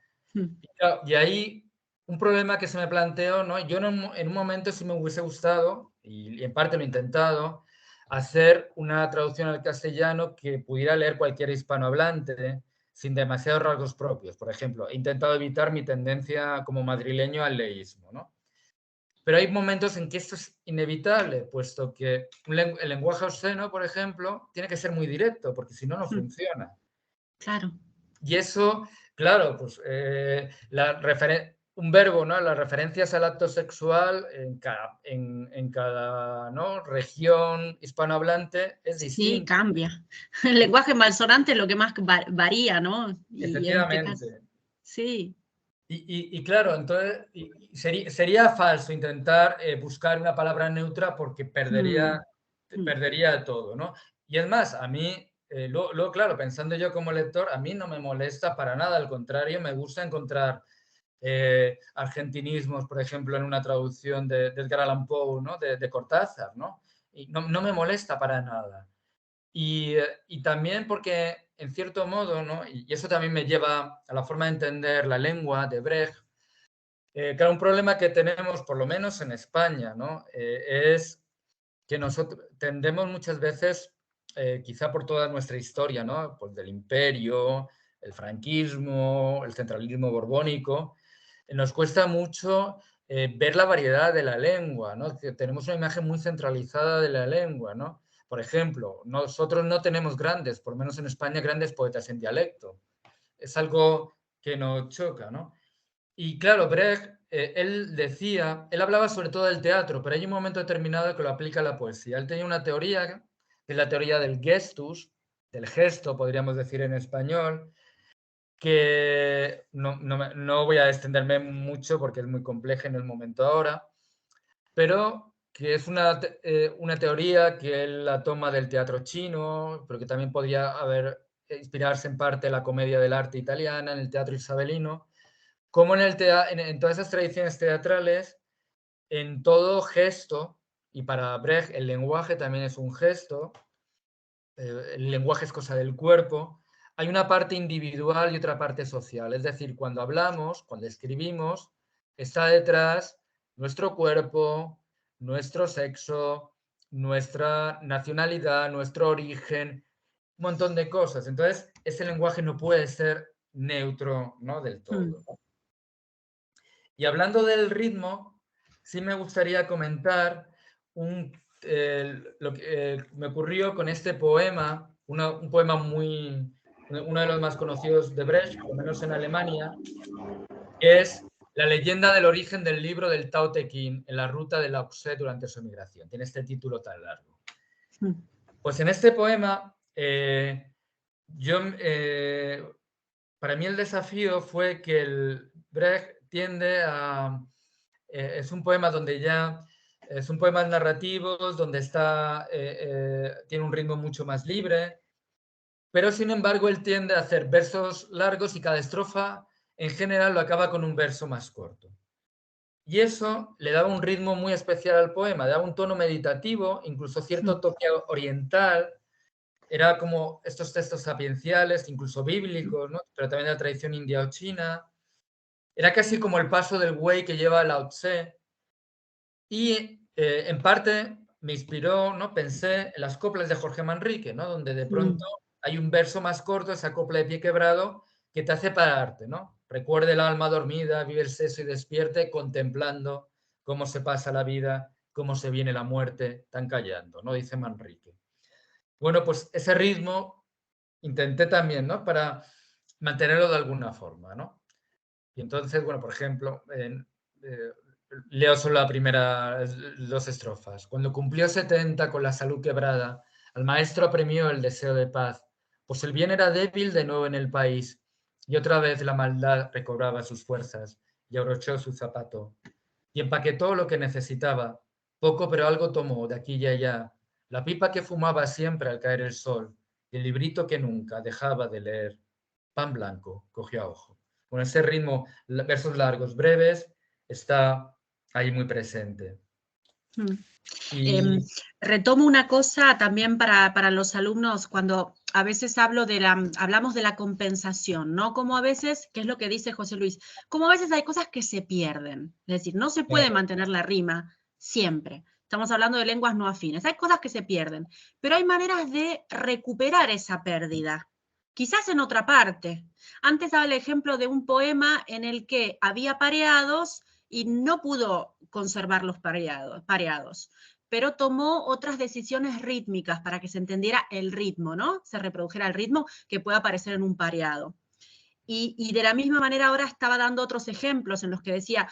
Y ahí un problema que se me planteó, ¿no? Yo en un momento sí me hubiese gustado, y en parte lo he intentado, hacer una traducción al castellano que pudiera leer cualquier hispanohablante sin demasiados rasgos propios. Por ejemplo, he intentado evitar mi tendencia como madrileño al leísmo, ¿no? Pero hay momentos en que esto es inevitable, puesto que el lenguaje obsceno, por ejemplo, tiene que ser muy directo, porque si no, no funciona. Claro. Y eso, claro, pues un verbo, ¿no? Las referencias al acto sexual en cada ¿no? región hispanohablante es Sí, distinto. cambia. El lenguaje malsonante es lo que más varía, ¿no? Y en este caso, Efectivamente. sí. Y claro, entonces sería falso intentar buscar una palabra neutra porque Mm, mm, perdería todo, ¿no? Y es más, a mí, luego, claro, pensando yo como lector, a mí no me molesta para nada, al contrario, me gusta encontrar argentinismos, por ejemplo, en una traducción de Edgar Allan Poe, ¿no? De Cortázar, ¿no? Y no me molesta para nada. Y también porque, en cierto modo, ¿no? Y eso también me lleva a la forma de entender la lengua de Brecht. Claro, un problema que tenemos, por lo menos en España, ¿no? Es que nosotros tendemos muchas veces, quizá por toda nuestra historia, ¿no? Pues del imperio, el franquismo, el centralismo borbónico, nos cuesta mucho ver la variedad de la lengua, ¿no? Que tenemos una imagen muy centralizada de la lengua, ¿no? por ejemplo, nosotros no tenemos grandes, por lo menos en España, grandes poetas en dialecto. Es algo que nos choca, ¿no? Y claro, Brecht, él hablaba sobre todo del teatro, pero hay un momento determinado que lo aplica a la poesía. Él tenía una teoría, que es la teoría del gestus, del gesto, podríamos decir en español, que no voy a extenderme mucho porque es muy compleja en el momento ahora, pero que es una teoría que él la toma del teatro chino, pero que también podría inspirarse en parte en la comedia del arte italiana, en el teatro isabelino, como en todas esas tradiciones teatrales, en todo gesto, y para Brecht el lenguaje también es un gesto, el lenguaje es cosa del cuerpo, hay una parte individual y otra parte social. Es decir, cuando hablamos, cuando escribimos, está detrás nuestro cuerpo, nuestro sexo, nuestra nacionalidad, nuestro origen, un montón de cosas. Entonces, ese lenguaje no puede ser neutro, ¿no? Del todo. Y hablando del ritmo, sí me gustaría comentar lo que me ocurrió con este poema, un poema uno de los más conocidos de Brecht, por lo menos en Alemania, que es la leyenda del origen del libro del Tao Te Ching en la ruta de Lao Tse durante su migración. Tiene este título tan largo. Pues en este poema, para mí el desafío fue que el Brecht tiende a... es un poema donde son poemas narrativos, donde tiene un ritmo mucho más libre, pero sin embargo él tiende a hacer versos largos y cada estrofa en general lo acaba con un verso más corto. Y eso le daba un ritmo muy especial al poema, le daba un tono meditativo, incluso cierto toque oriental. Era como estos textos sapienciales, incluso bíblicos, ¿no? Pero también de la tradición india o china. Era casi como el paso del buey que lleva Lao Tse. Y en parte me inspiró, ¿no? Pensé en las coplas de Jorge Manrique, ¿no? Donde de pronto hay un verso más corto, esa copla de pie quebrado, que te hace pararte, ¿no? Recuerde el alma dormida, vive el seso y despierte, contemplando cómo se pasa la vida, cómo se viene la muerte, tan callando, ¿no? Dice Manrique. Bueno, pues ese ritmo intenté también, ¿no? Para mantenerlo de alguna forma, ¿no? Y entonces, bueno, por ejemplo, leo solo las 2 estrofas. Cuando cumplió 70 con la salud quebrada, al maestro apremió el deseo de paz, pues el bien era débil de nuevo en el país, y otra vez la maldad recobraba sus fuerzas, y abrochó su zapato, y empaquetó lo que necesitaba, poco pero algo tomó de aquí y allá, la pipa que fumaba siempre al caer el sol, y el librito que nunca dejaba de leer, pan blanco, cogió a ojo. Con ese ritmo, versos largos, breves, está ahí muy presente. Retomo una cosa también para los alumnos, cuando a veces hablamos de la compensación, ¿no? Como a veces, ¿qué es lo que dice José Luis? Como a veces hay cosas que se pierden, es decir, no se puede mantener la rima siempre. Estamos hablando de lenguas no afines, hay cosas que se pierden, pero hay maneras de recuperar esa pérdida. Quizás en otra parte. Antes daba el ejemplo de un poema en el que había pareados y no pudo conservar los pareados, pero tomó otras decisiones rítmicas para que se entendiera el ritmo, ¿no? Se reprodujera el ritmo que puede aparecer en un pareado. Y de la misma manera ahora estaba dando otros ejemplos en los que decía,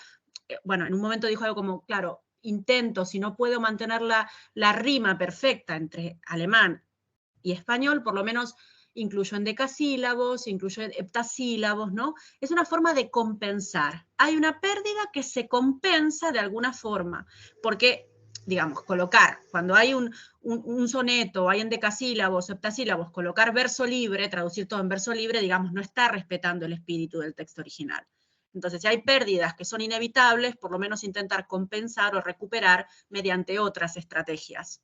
bueno, en un momento dijo algo como, claro, intento, si no puedo mantener la rima perfecta entre alemán y español, por lo menos incluyo endecasílabos, incluyo heptasílabos, ¿no? Es una forma de compensar. Hay una pérdida que se compensa de alguna forma, porque, digamos, colocar, cuando hay un soneto, hay endecasílabos, heptasílabos, colocar verso libre, traducir todo en verso libre, digamos, no está respetando el espíritu del texto original. Entonces, si hay pérdidas que son inevitables, por lo menos intentar compensar o recuperar mediante otras estrategias.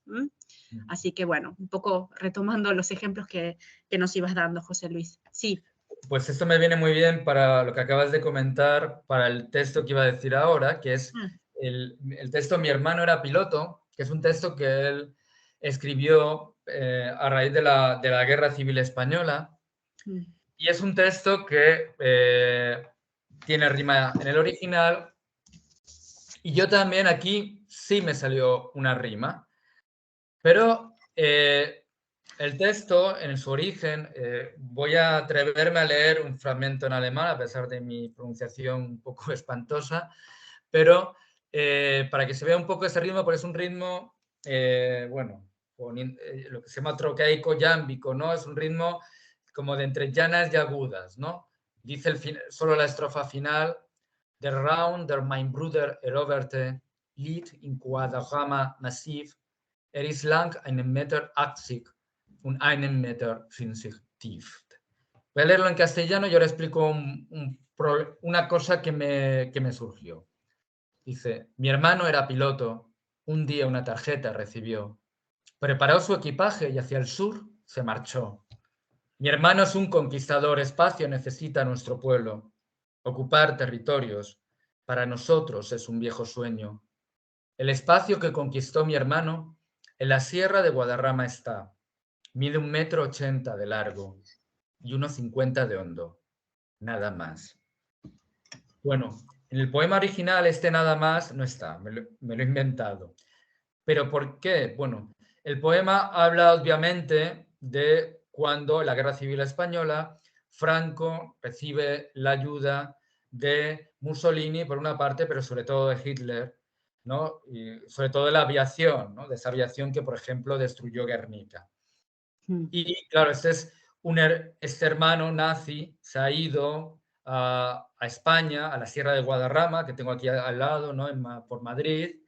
Así que, bueno, un poco retomando los ejemplos que nos ibas dando, José Luis. Sí. Pues esto me viene muy bien para lo que acabas de comentar, para el texto que iba a decir ahora, que es el texto Mi hermano era piloto, que es un texto que él escribió a raíz de la Guerra Civil Española. Y es un texto que tiene rima en el original. Y yo también aquí sí me salió una rima. Pero el texto, en su origen, voy a atreverme a leer un fragmento en alemán, a pesar de mi pronunciación un poco espantosa, pero para que se vea un poco ese ritmo, porque es un ritmo, bueno, lo que se llama trochaico yámbico, ¿no? Es un ritmo como de entre llanas y agudas, ¿no? Dice solo la estrofa final, Der Raum, der mein Bruder eroberte, liegt in Quadrama massiv, ist lang 1,80 m und 1,50 m tief. Voy a leerlo en castellano y ahora explico una cosa que me surgió. Dice, mi hermano era piloto, un día una tarjeta recibió, preparó su equipaje y hacia el sur se marchó. Mi hermano es un conquistador, espacio necesita nuestro pueblo. Ocupar territorios, para nosotros es un viejo sueño. El espacio que conquistó mi hermano, en la sierra de Guadarrama está. Mide 1,80 m de largo y 1,50 m de hondo. Nada más. Bueno, en el poema original este nada más no está, me lo he inventado. ¿Pero por qué? Bueno, el poema habla obviamente de cuando en la Guerra Civil Española Franco recibe la ayuda de Mussolini por una parte, pero sobre todo de Hitler, ¿no? Y sobre todo de la aviación, ¿no? De esa aviación que, por ejemplo, destruyó Guernica. Y claro, este hermano nazi se ha ido a España, a la Sierra de Guadarrama, que tengo aquí al lado, ¿no? Por Madrid,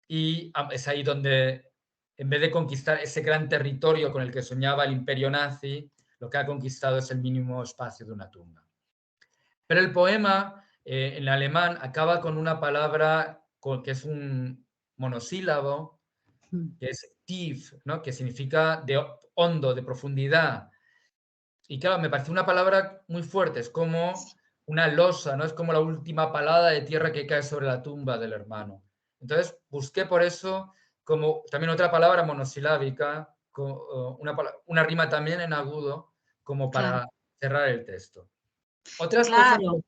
y es ahí donde, en vez de conquistar ese gran territorio con el que soñaba el imperio nazi, lo que ha conquistado es el mínimo espacio de una tumba. Pero el poema, en alemán, acaba con una palabra que es un monosílabo, que es tief, ¿no? Que significa de hondo, de profundidad. Y claro, me parece una palabra muy fuerte, es como una losa, ¿no? Es como la última palada de tierra que cae sobre la tumba del hermano. Entonces busqué por eso como también otra palabra monosilábica, una rima también en agudo, como para cerrar el texto. Otras cosas... Claro,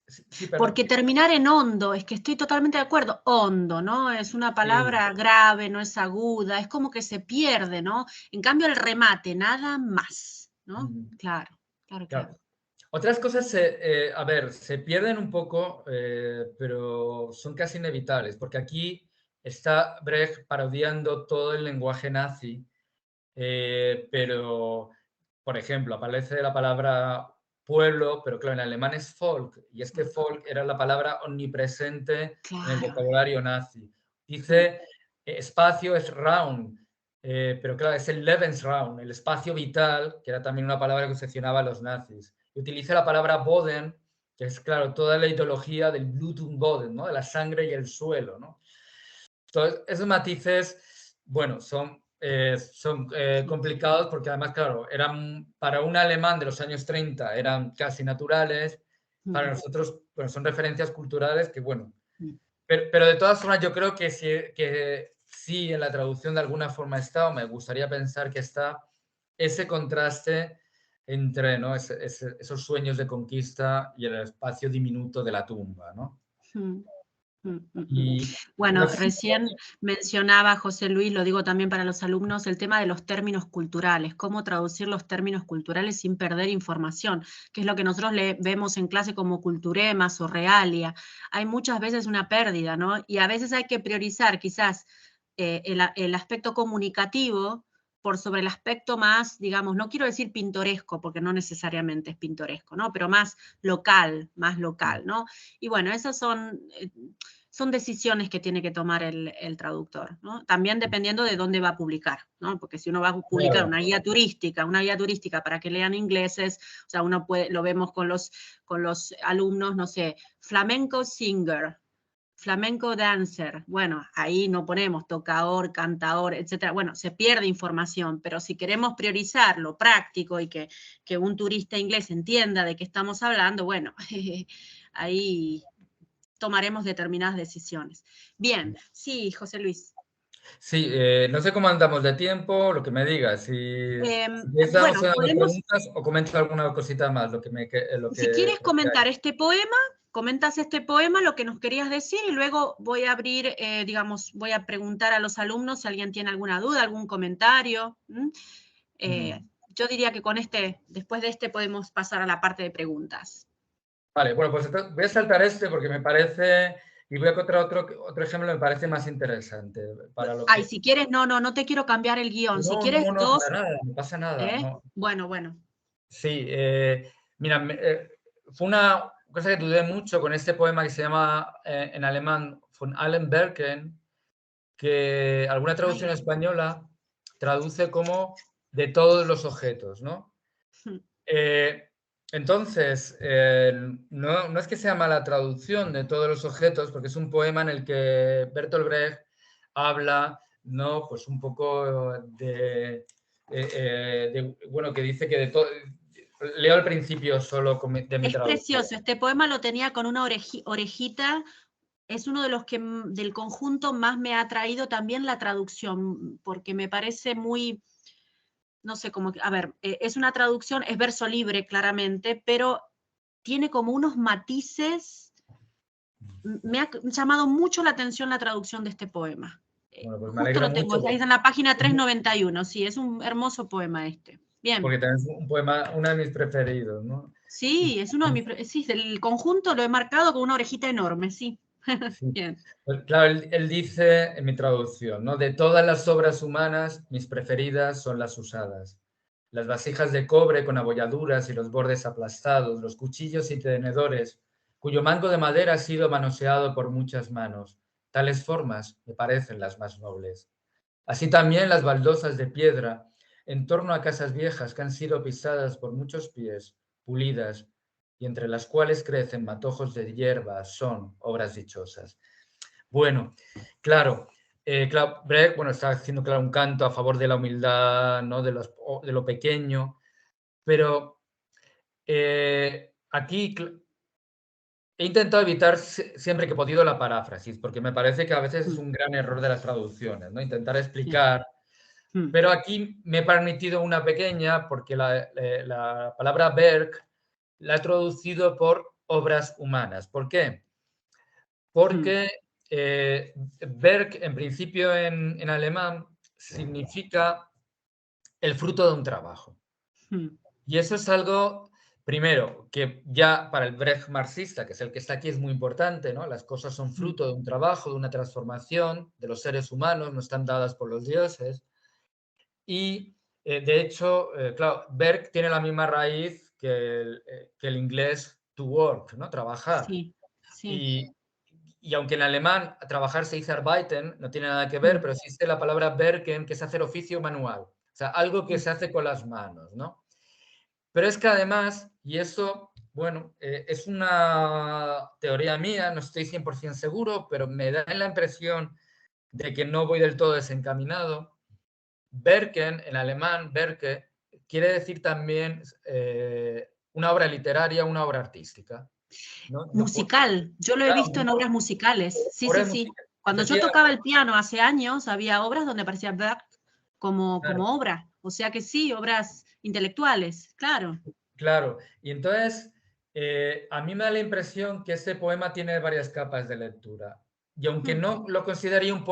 Sí, perdón. porque terminar en hondo, es que estoy totalmente de acuerdo, hondo, ¿no? Es una palabra grave, no es aguda, es como que se pierde, ¿no? En cambio el remate, nada más, ¿no? Claro. Otras cosas, a ver, se pierden un poco, pero son casi inevitables, porque aquí está Brecht parodiando todo el lenguaje nazi, pero, por ejemplo, aparece la palabra pueblo, pero claro, en alemán es Volk, y es que Volk era la palabra omnipresente en el vocabulario nazi. Dice espacio es Raum, pero claro, es el Lebensraum, el espacio vital, que era también una palabra que obsesionaba a los nazis. Y utiliza la palabra Boden, que es, claro, toda la ideología del Blut und Boden, ¿no? De la sangre y el suelo, ¿no? Entonces, esos matices, bueno, son complicados porque además, claro, para un alemán de los años 30 eran casi naturales, para nosotros, bueno, son referencias culturales que, bueno, pero de todas formas yo creo que sí en la traducción de alguna forma está, o me gustaría pensar que está ese contraste entre, ¿no? esos sueños de conquista y el espacio diminuto de la tumba, ¿no? Bueno, recién mencionaba José Luis, lo digo también para los alumnos, el tema de los términos culturales, cómo traducir los términos culturales sin perder información, que es lo que nosotros vemos en clase como culturemas o realia. Hay muchas veces una pérdida, ¿no? Y a veces hay que priorizar quizás el aspecto comunicativo por sobre el aspecto más, digamos, no quiero decir pintoresco, porque no necesariamente es pintoresco, ¿no? Pero más local, ¿no? Y bueno, esas son decisiones que tiene que tomar el traductor, ¿no? También dependiendo de dónde va a publicar, ¿no? Porque si uno va a publicar una guía turística para que lean ingleses, o sea, uno lo vemos con los alumnos, no sé, flamenco singer, flamenco dancer, bueno, ahí no ponemos tocador, cantador, etcétera. Bueno, se pierde información, pero si queremos priorizar lo práctico y que un turista inglés entienda de qué estamos hablando, bueno, ahí tomaremos determinadas decisiones. Bien, sí, José Luis. Sí, no sé cómo andamos de tiempo, lo que me digas. Si quieres dar bueno, preguntas o comento alguna cosita más. Si quieres comentar este poema, comentas este poema, lo que nos querías decir, y luego voy a abrir, digamos, voy a preguntar a los alumnos si alguien tiene alguna duda, algún comentario. Yo diría que después de este podemos pasar a la parte de preguntas. Vale, bueno, pues voy a saltar porque me parece, y voy a encontrar otro ejemplo que me parece más interesante. Ay, si quieres, no te quiero cambiar el guión. Si No, quieres, no, para nada, no pasa nada. No. Bueno. Sí, mira, fue una cosa que dudé mucho con este poema que se llama en alemán Von allen Werken, que alguna traducción española traduce como de todos los objetos, ¿no? Entonces, no es que sea mala traducción de todos los objetos, porque es un poema en el que Bertolt Brecht habla, ¿no? Pues un poco bueno, que dice que de todo... Leo al principio solo de mi traducción. Es precioso, este poema lo tenía con una orejita, es uno de los que del conjunto más me ha atraído también la traducción, porque me parece muy, no sé cómo, a ver, es una traducción, es verso libre claramente, pero tiene como unos matices, me ha llamado mucho la atención la traducción de este poema. Bueno, pues me Justo alegro lo tengo, mucho. ahí en la página 391, sí, es un hermoso poema este. Bien. Porque también es un poema, uno de mis preferidos, ¿no? Sí, es uno de mis, sí, del conjunto lo he marcado con una orejita enorme, sí. Sí. Bien. Pues, claro, él dice en mi traducción, ¿no? De todas las obras humanas, mis preferidas son las usadas. Las vasijas de cobre con abolladuras y los bordes aplastados, los cuchillos y tenedores, cuyo mango de madera ha sido manoseado por muchas manos. Tales formas me parecen las más nobles. Así también las baldosas de piedra en torno a casas viejas que han sido pisadas por muchos pies, pulidas, y entre las cuales crecen matojos de hierba, son obras dichosas. Bueno, claro, Brecht, bueno, está haciendo, claro, un canto a favor de la humildad, ¿no? de lo pequeño, pero aquí he intentado evitar siempre que he podido la paráfrasis, porque me parece que a veces es un gran error de las traducciones, ¿no? Intentar explicar. Pero aquí me he permitido una pequeña, porque la palabra Werk la he traducido por obras humanas. ¿Por qué? Porque Werk, en principio en alemán, significa el fruto de un trabajo. Y eso es algo, primero, que ya para el Brecht marxista, que es el que está aquí, es muy importante, ¿no? Las cosas son fruto de un trabajo, de una transformación de los seres humanos, no están dadas por los dioses. Y, de hecho, claro, Werk tiene la misma raíz que el inglés to work, ¿no? Trabajar. Sí. Y aunque en alemán trabajar se dice arbeiten, no tiene nada que ver, pero existe la palabra werken, que es hacer oficio manual. O sea, algo que se hace con las manos, ¿no? Pero es que además, y eso, bueno, es una teoría mía, no estoy 100% seguro, pero me da la impresión de que no voy del todo desencaminado. Werken, en alemán, Werke, quiere decir también una obra literaria, una obra artística, ¿no? Musical, yo lo he visto en obras musicales. Sí. Cuando yo tocaba el piano hace años, había obras donde aparecía Werk como obra. O sea que sí, obras intelectuales, claro. Claro, y entonces a mí me da la impresión que este poema tiene varias capas de lectura. Y aunque no lo consideraría un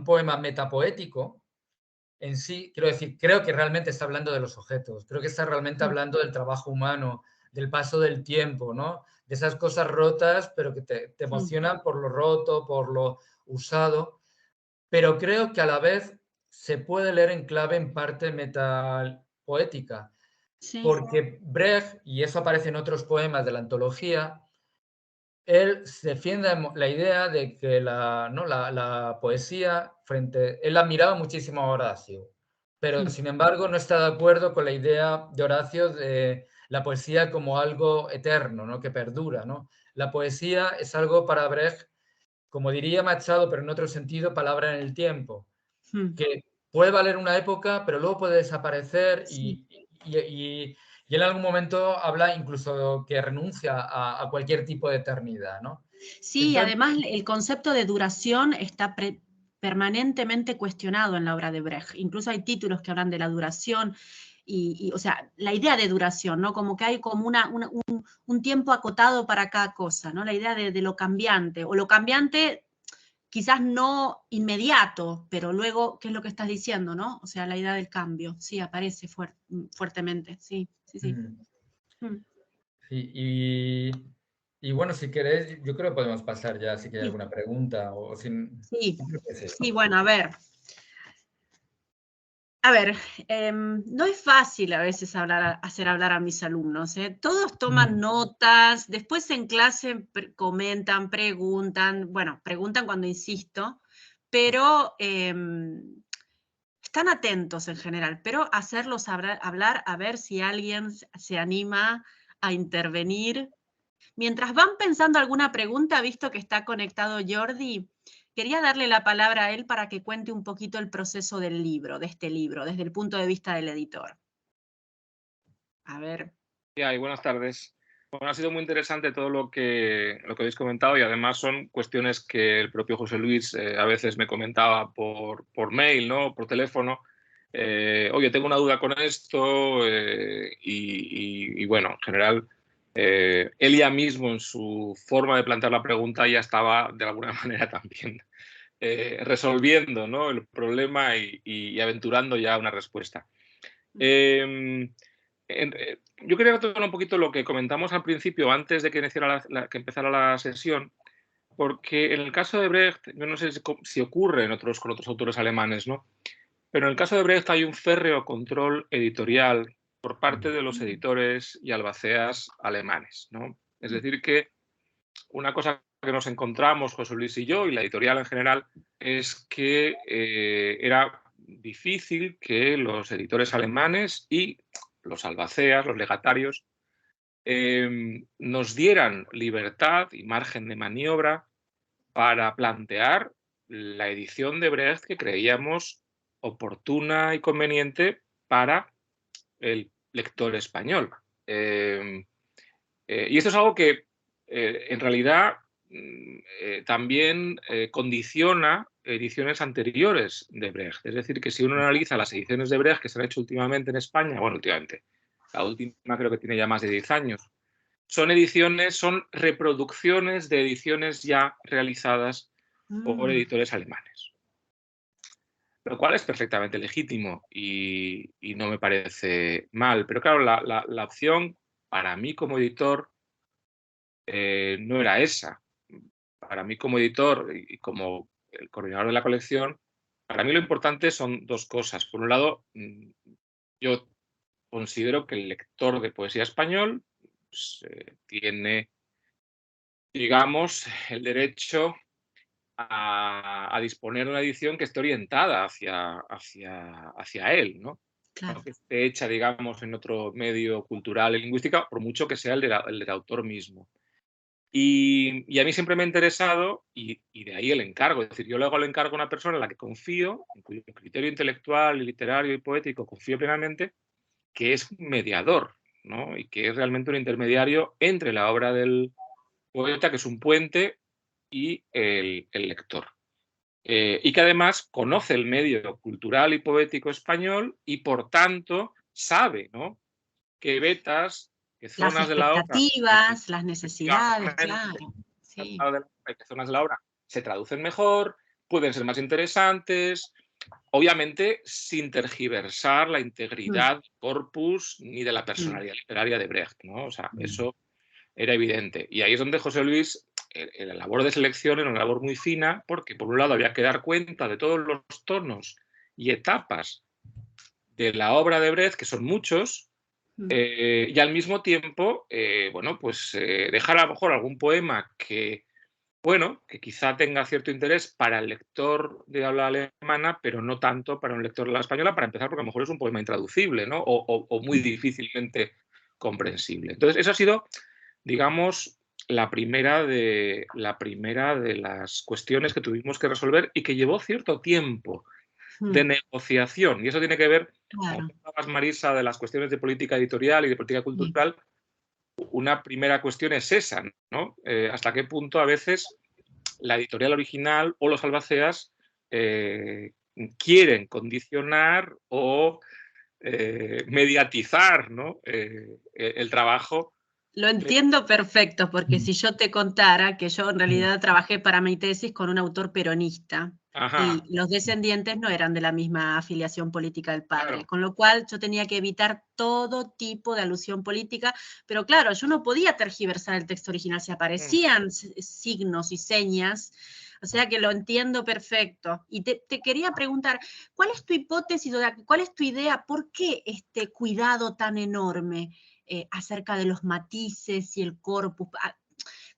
poema metapoético en sí, quiero decir, creo que realmente está hablando de los objetos, creo que está realmente hablando del trabajo humano, del paso del tiempo, ¿no? De esas cosas rotas, pero que te emocionan por lo roto, por lo usado, pero creo que a la vez se puede leer en clave en parte metapoética. Sí. Porque Brecht, y eso aparece en otros poemas de la antología, él defiende la idea de que la poesía, él admiraba muchísimo a Horacio, pero sin embargo no está de acuerdo con la idea de Horacio de la poesía como algo eterno, ¿no? Que perdura, ¿no? La poesía es algo para Brecht, como diría Machado, pero en otro sentido, palabra en el tiempo, que puede valer una época, pero luego puede desaparecer y en algún momento habla incluso que renuncia a cualquier tipo de eternidad, ¿no? Sí, entonces, además el concepto de duración está permanentemente cuestionado en la obra de Brecht. Incluso hay títulos que hablan de la duración. o sea, la idea de duración, ¿no? Como que hay como un tiempo acotado para cada cosa, ¿no? La idea de lo cambiante, o lo cambiante quizás no inmediato, pero luego, ¿qué es lo que estás diciendo, no? O sea, la idea del cambio, sí, aparece fuertemente, sí, sí, sí. Mm. Sí, y bueno, si queréis, yo creo que podemos pasar ya, si que hay Sí, alguna pregunta o sin... sí, yo creo que sí. sí, bueno, a ver. A ver, no es fácil a veces hacer hablar a mis alumnos, ¿eh? Todos toman notas, después en clase comentan, preguntan, bueno, preguntan cuando insisto, pero están atentos en general, pero hacerlos hablar a ver si alguien se anima a intervenir. Mientras van pensando alguna pregunta, visto que está conectado Jordi, quería darle la palabra a él para que cuente un poquito el proceso del libro, de este libro, desde el punto de vista del editor. A ver. Y buenas tardes. Bueno, ha sido muy interesante todo lo que habéis comentado, y además son cuestiones que el propio José Luis a veces me comentaba por mail, ¿no? Por teléfono. Oye, tengo una duda con esto y bueno, en general, él ya mismo en su forma de plantear la pregunta ya estaba de alguna manera también resolviendo, ¿no? El problema y aventurando ya una respuesta. Yo quería retomar un poquito lo que comentamos al principio, antes de que que empezara la sesión, porque en el caso de Brecht, yo no sé si ocurre con otros autores alemanes, ¿no? Pero en el caso de Brecht hay un férreo control editorial por parte de los editores y albaceas alemanes, ¿no? Es decir, que una cosa que nos encontramos, José Luis y yo, y la editorial en general, es que era difícil que los editores alemanes y los albaceas, los legatarios, nos dieran libertad y margen de maniobra para plantear la edición de Brecht que creíamos oportuna y conveniente para el lector español. Y esto es algo que en realidad también condiciona ediciones anteriores de Brecht. Es decir, que si uno analiza las ediciones de Brecht que se han hecho últimamente en España, bueno, últimamente, la última creo que tiene ya más de 10 años, son reproducciones de ediciones ya realizadas por editores alemanes. Lo cual es perfectamente legítimo y no me parece mal. Pero claro, la opción para mí como editor no era esa. Para mí como editor y como el coordinador de la colección, para mí lo importante son dos cosas. Por un lado, yo considero que el lector de poesía español pues, tiene, digamos, el derecho a disponer de una edición que esté orientada hacia él, ¿no? Claro. No que esté hecha, digamos, en otro medio cultural y lingüística, por mucho que sea el del autor mismo. Y a mí siempre me ha interesado, y de ahí el encargo, es decir, yo le hago el encargo a una persona en la que confío, en cuyo criterio intelectual, literario y poético confío plenamente, que es un mediador, ¿no? Y que es realmente un intermediario entre la obra del poeta, que es un puente, y el lector. Y que además conoce el medio cultural y poético español y, por tanto, sabe, ¿no?, qué vetas, qué Las zonas de la obra, expectativas, las necesidades, claro. Sí. qué zonas de la obra se traducen mejor, pueden ser más interesantes, obviamente sin tergiversar la integridad del corpus ni de la personalidad literaria de Brecht, ¿no? O sea, eso era evidente. Y ahí es donde José Luis, la labor de selección era una labor muy fina, porque por un lado había que dar cuenta de todos los tonos y etapas de la obra de Brecht, que son muchos, y al mismo tiempo, bueno, pues dejar a lo mejor algún poema que, bueno, que quizá tenga cierto interés para el lector de habla alemana, pero no tanto para un lector de la española, para empezar, porque a lo mejor es un poema intraducible, ¿no? O muy difícilmente comprensible. Entonces, eso ha sido, digamos, la primera de las cuestiones que tuvimos que resolver y que llevó cierto tiempo de negociación. Y eso tiene que ver, como Claro. tú hablabas, Marisa, de las cuestiones de política editorial y de política cultural. Una primera cuestión es esa, ¿no? Hasta qué punto a veces la editorial original o los albaceas quieren condicionar o mediatizar, ¿no? El trabajo. Lo entiendo perfecto, porque si yo te contara que yo en realidad trabajé para mi tesis con un autor peronista, Ajá, y los descendientes no eran de la misma afiliación política del padre, claro. con lo cual yo tenía que evitar todo tipo de alusión política, pero claro, yo no podía tergiversar el texto original, si aparecían signos y señas, o sea que lo entiendo perfecto. Y te quería preguntar, ¿cuál es tu hipótesis, o sea, cuál es tu idea, por qué este cuidado tan enorme acerca de los matices y el corpus?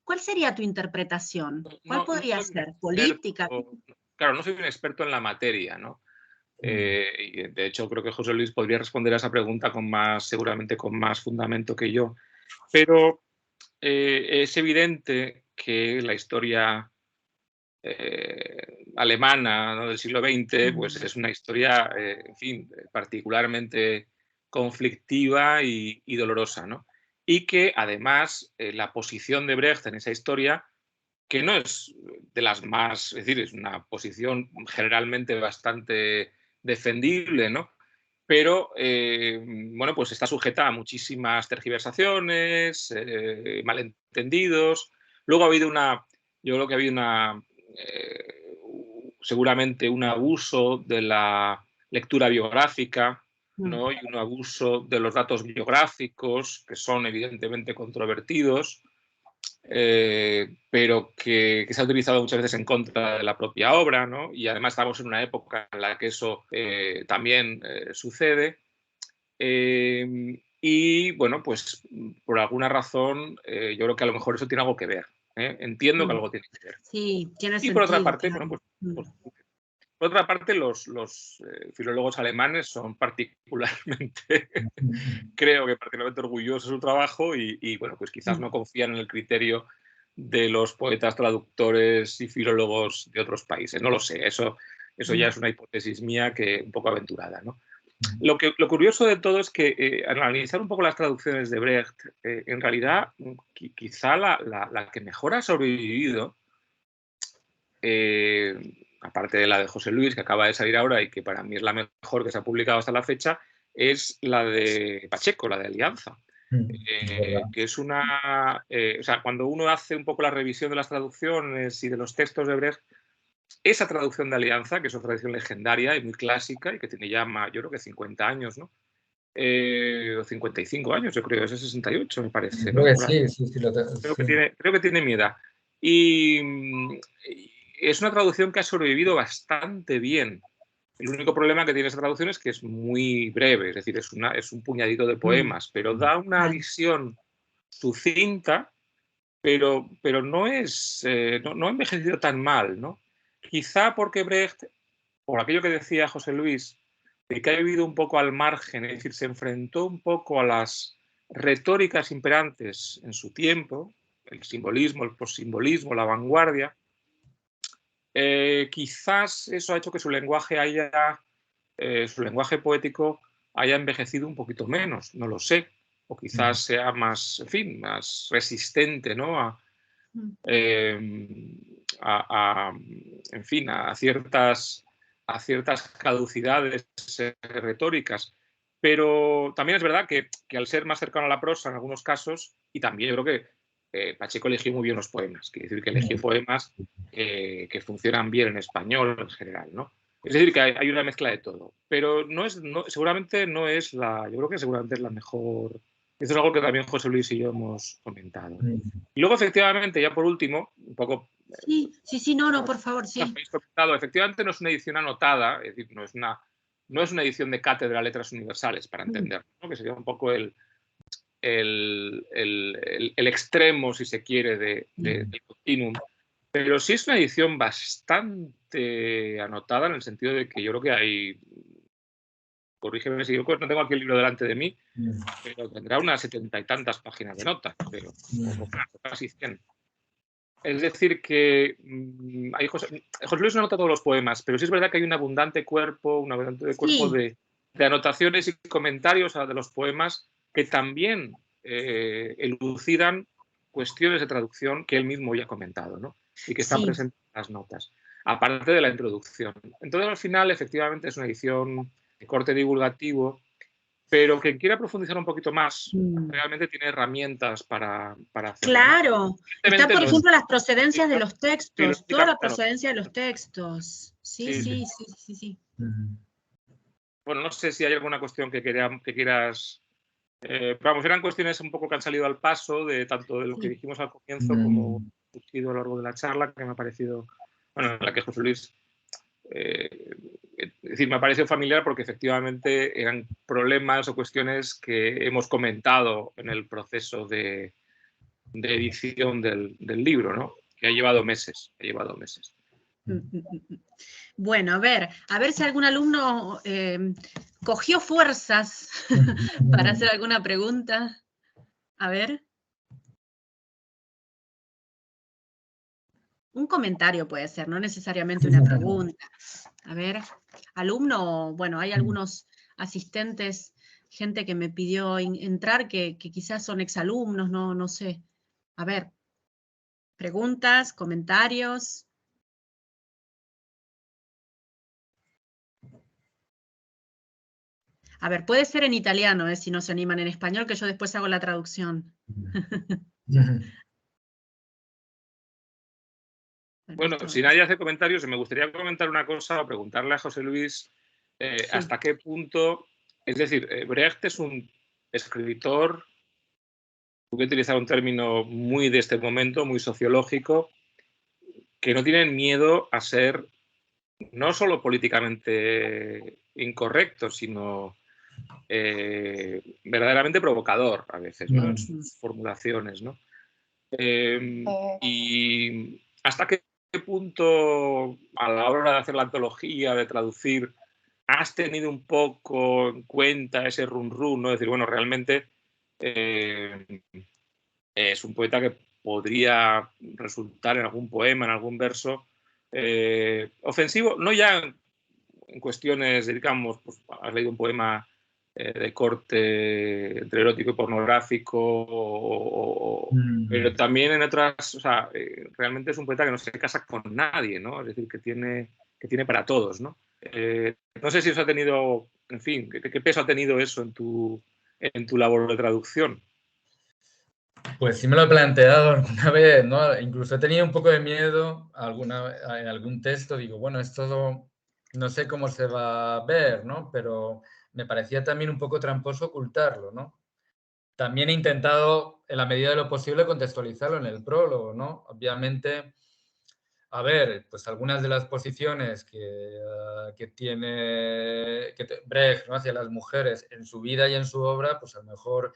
¿Cuál sería tu interpretación? ¿Cuál No podría soy un ser? ¿Política? experto, claro, no soy un experto en la materia, ¿no? Y de hecho, creo que José Luis podría responder a esa pregunta seguramente con más fundamento que yo. Pero es evidente que la historia alemana, ¿no?, del siglo XX, pues es una historia, en fin, particularmente conflictiva y dolorosa, ¿no? Y que además la posición de Brecht en esa historia, que no es de las más, es decir, es una posición generalmente bastante defendible, ¿no? Pero, bueno, pues está sujeta a muchísimas tergiversaciones, malentendidos. Luego ha habido yo creo que ha habido seguramente un abuso de la lectura biográfica, ¿no? Y un abuso de los datos biográficos, que son evidentemente controvertidos, pero que se ha utilizado muchas veces en contra de la propia obra, ¿no? Y además estamos en una época en la que eso también sucede. Y bueno, pues por alguna razón yo creo que a lo mejor eso tiene algo que ver. Entiendo que algo tiene que ver. Sí, tiene Y por otra sentido, parte, claro. bueno, pues por otra parte, los filólogos alemanes son particularmente, creo que particularmente orgullosos de su trabajo y, bueno, pues quizás no confían en el criterio de los poetas, traductores y filólogos de otros países. No lo sé, eso ya es una hipótesis mía que un poco aventurada, ¿no? Lo curioso de todo es que al analizar un poco las traducciones de Brecht, en realidad quizá la que mejor ha sobrevivido, aparte de la de José Luis, que acaba de salir ahora y que para mí es la mejor que se ha publicado hasta la fecha, es la de Pacheco, la de Alianza. Que es una... o sea, cuando uno hace un poco la revisión de las traducciones y de los textos de Brecht, esa traducción de Alianza, que es una traducción legendaria y muy clásica y que tiene ya, yo creo que 50 años, ¿no? O 55 años, yo creo, es de 68, me parece, Creo ¿no? que sí, Creo que tiene mi edad. Y es una traducción que ha sobrevivido bastante bien. El único problema que tiene esa traducción es que es muy breve, es decir, es un puñadito de poemas, pero da una visión sucinta, pero no ha envejecido tan mal, ¿no? Quizá porque Brecht, por aquello que decía José Luis, de que ha vivido un poco al margen, es decir, se enfrentó un poco a las retóricas imperantes en su tiempo, el simbolismo, el possimbolismo, la vanguardia. Quizás eso ha hecho que su lenguaje poético haya envejecido un poquito menos, no lo sé, o quizás sea más, en fin, más resistente, ¿no? En fin, a ciertas caducidades retóricas. Pero también es verdad que al ser más cercano a la prosa en algunos casos, y también yo creo que Pacheco eligió muy bien los poemas, quiere decir que eligió poemas que funcionan bien en español en general, ¿no? Es decir, que hay una mezcla de todo. Pero seguramente no es yo creo que seguramente es la mejor. Esto es algo que también José Luis y yo hemos comentado. Y luego, efectivamente, ya por último, un poco... Sí, no, por favor, sí. Efectivamente no es una edición anotada, es decir, no es una edición de cátedra Letras Universales, para entender, ¿no? Que sería un poco el extremo, si se quiere, del continuum. Pero sí es una edición bastante anotada en el sentido de que yo creo que hay... Corrígeme si yo no tengo aquí el libro delante de mí, pero tendrá unas 70 y tantas páginas de notas, pero casi 100. Es decir, que José Luis no anota todos los poemas, pero sí es verdad que hay un abundante cuerpo, de anotaciones y comentarios de los poemas que también elucidan cuestiones de traducción que él mismo ya ha comentado, ¿no? Y que están presentes en las notas, aparte de la introducción. Entonces, al final, efectivamente, es una edición de corte divulgativo Pero quien quiera profundizar un poquito más, realmente tiene herramientas para hacerlo. Claro. Está, por ejemplo, las procedencias de sí, los textos, toda la procedencia de los textos. Sí. Bueno, no sé si hay alguna cuestión que quieras... vamos, eran cuestiones un poco que han salido al paso de tanto de lo que dijimos al comienzo como discutido a lo largo de la charla, que me ha parecido, bueno, en la que José Luis, es decir, me ha parecido familiar porque efectivamente eran problemas o cuestiones que hemos comentado en el proceso de edición del libro, ¿no? Que ha llevado meses, Bueno, a ver si algún alumno cogió fuerzas para hacer alguna pregunta. A ver. Un comentario puede ser, no necesariamente una pregunta. A ver, alumno, bueno, hay algunos asistentes, gente que me pidió entrar que quizás son exalumnos, no sé. A ver, preguntas, comentarios. A ver, puede ser en italiano, si no se animan en español, que yo después hago la traducción. Bueno, si nadie hace comentarios, me gustaría comentar una cosa o preguntarle a José Luis hasta qué punto, es decir, Brecht es un escritor, voy a utilizar un término muy de este momento, muy sociológico, que no tiene miedo a ser no solo políticamente incorrecto, sino verdaderamente provocador a veces, ¿no? En sus formulaciones, ¿no? Y hasta qué punto a la hora de hacer la antología, de traducir, has tenido un poco en cuenta ese run-run, ¿no? Es decir, bueno, realmente es un poeta que podría resultar en algún poema, en algún verso, ofensivo, no ya en cuestiones, digamos, pues, has leído un poema de corte entre erótico y pornográfico, pero también en otras, o sea, realmente es un poeta que no se casa con nadie, ¿no? Es decir, que tiene para todos, ¿no? No sé si os ha tenido, en fin, ¿qué peso ha tenido eso en tu labor de traducción? Pues sí me lo he planteado alguna vez, ¿no? Incluso he tenido un poco de miedo en algún texto, digo, bueno, esto no sé cómo se va a ver, ¿no? Pero me parecía también un poco tramposo ocultarlo, ¿no? También he intentado, en la medida de lo posible, contextualizarlo en el prólogo, ¿no? Obviamente, a ver, pues algunas de las posiciones que tiene Brecht, ¿no? Hacia las mujeres en su vida y en su obra, pues a lo mejor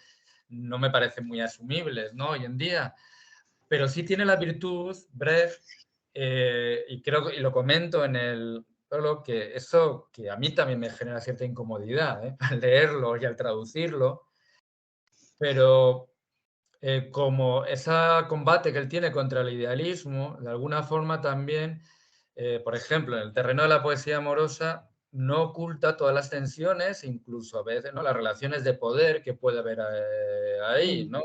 no me parecen muy asumibles, ¿no? Hoy en día. Pero sí tiene la virtud, Brecht, y creo y lo comento en el prólogo, que eso que a mí también me genera cierta incomodidad, al leerlo y al traducirlo, pero como ese combate que él tiene contra el idealismo, de alguna forma también, por ejemplo, en el terreno de la poesía amorosa, no oculta todas las tensiones, incluso a veces, ¿no? Las relaciones de poder que puede haber ahí, ¿no?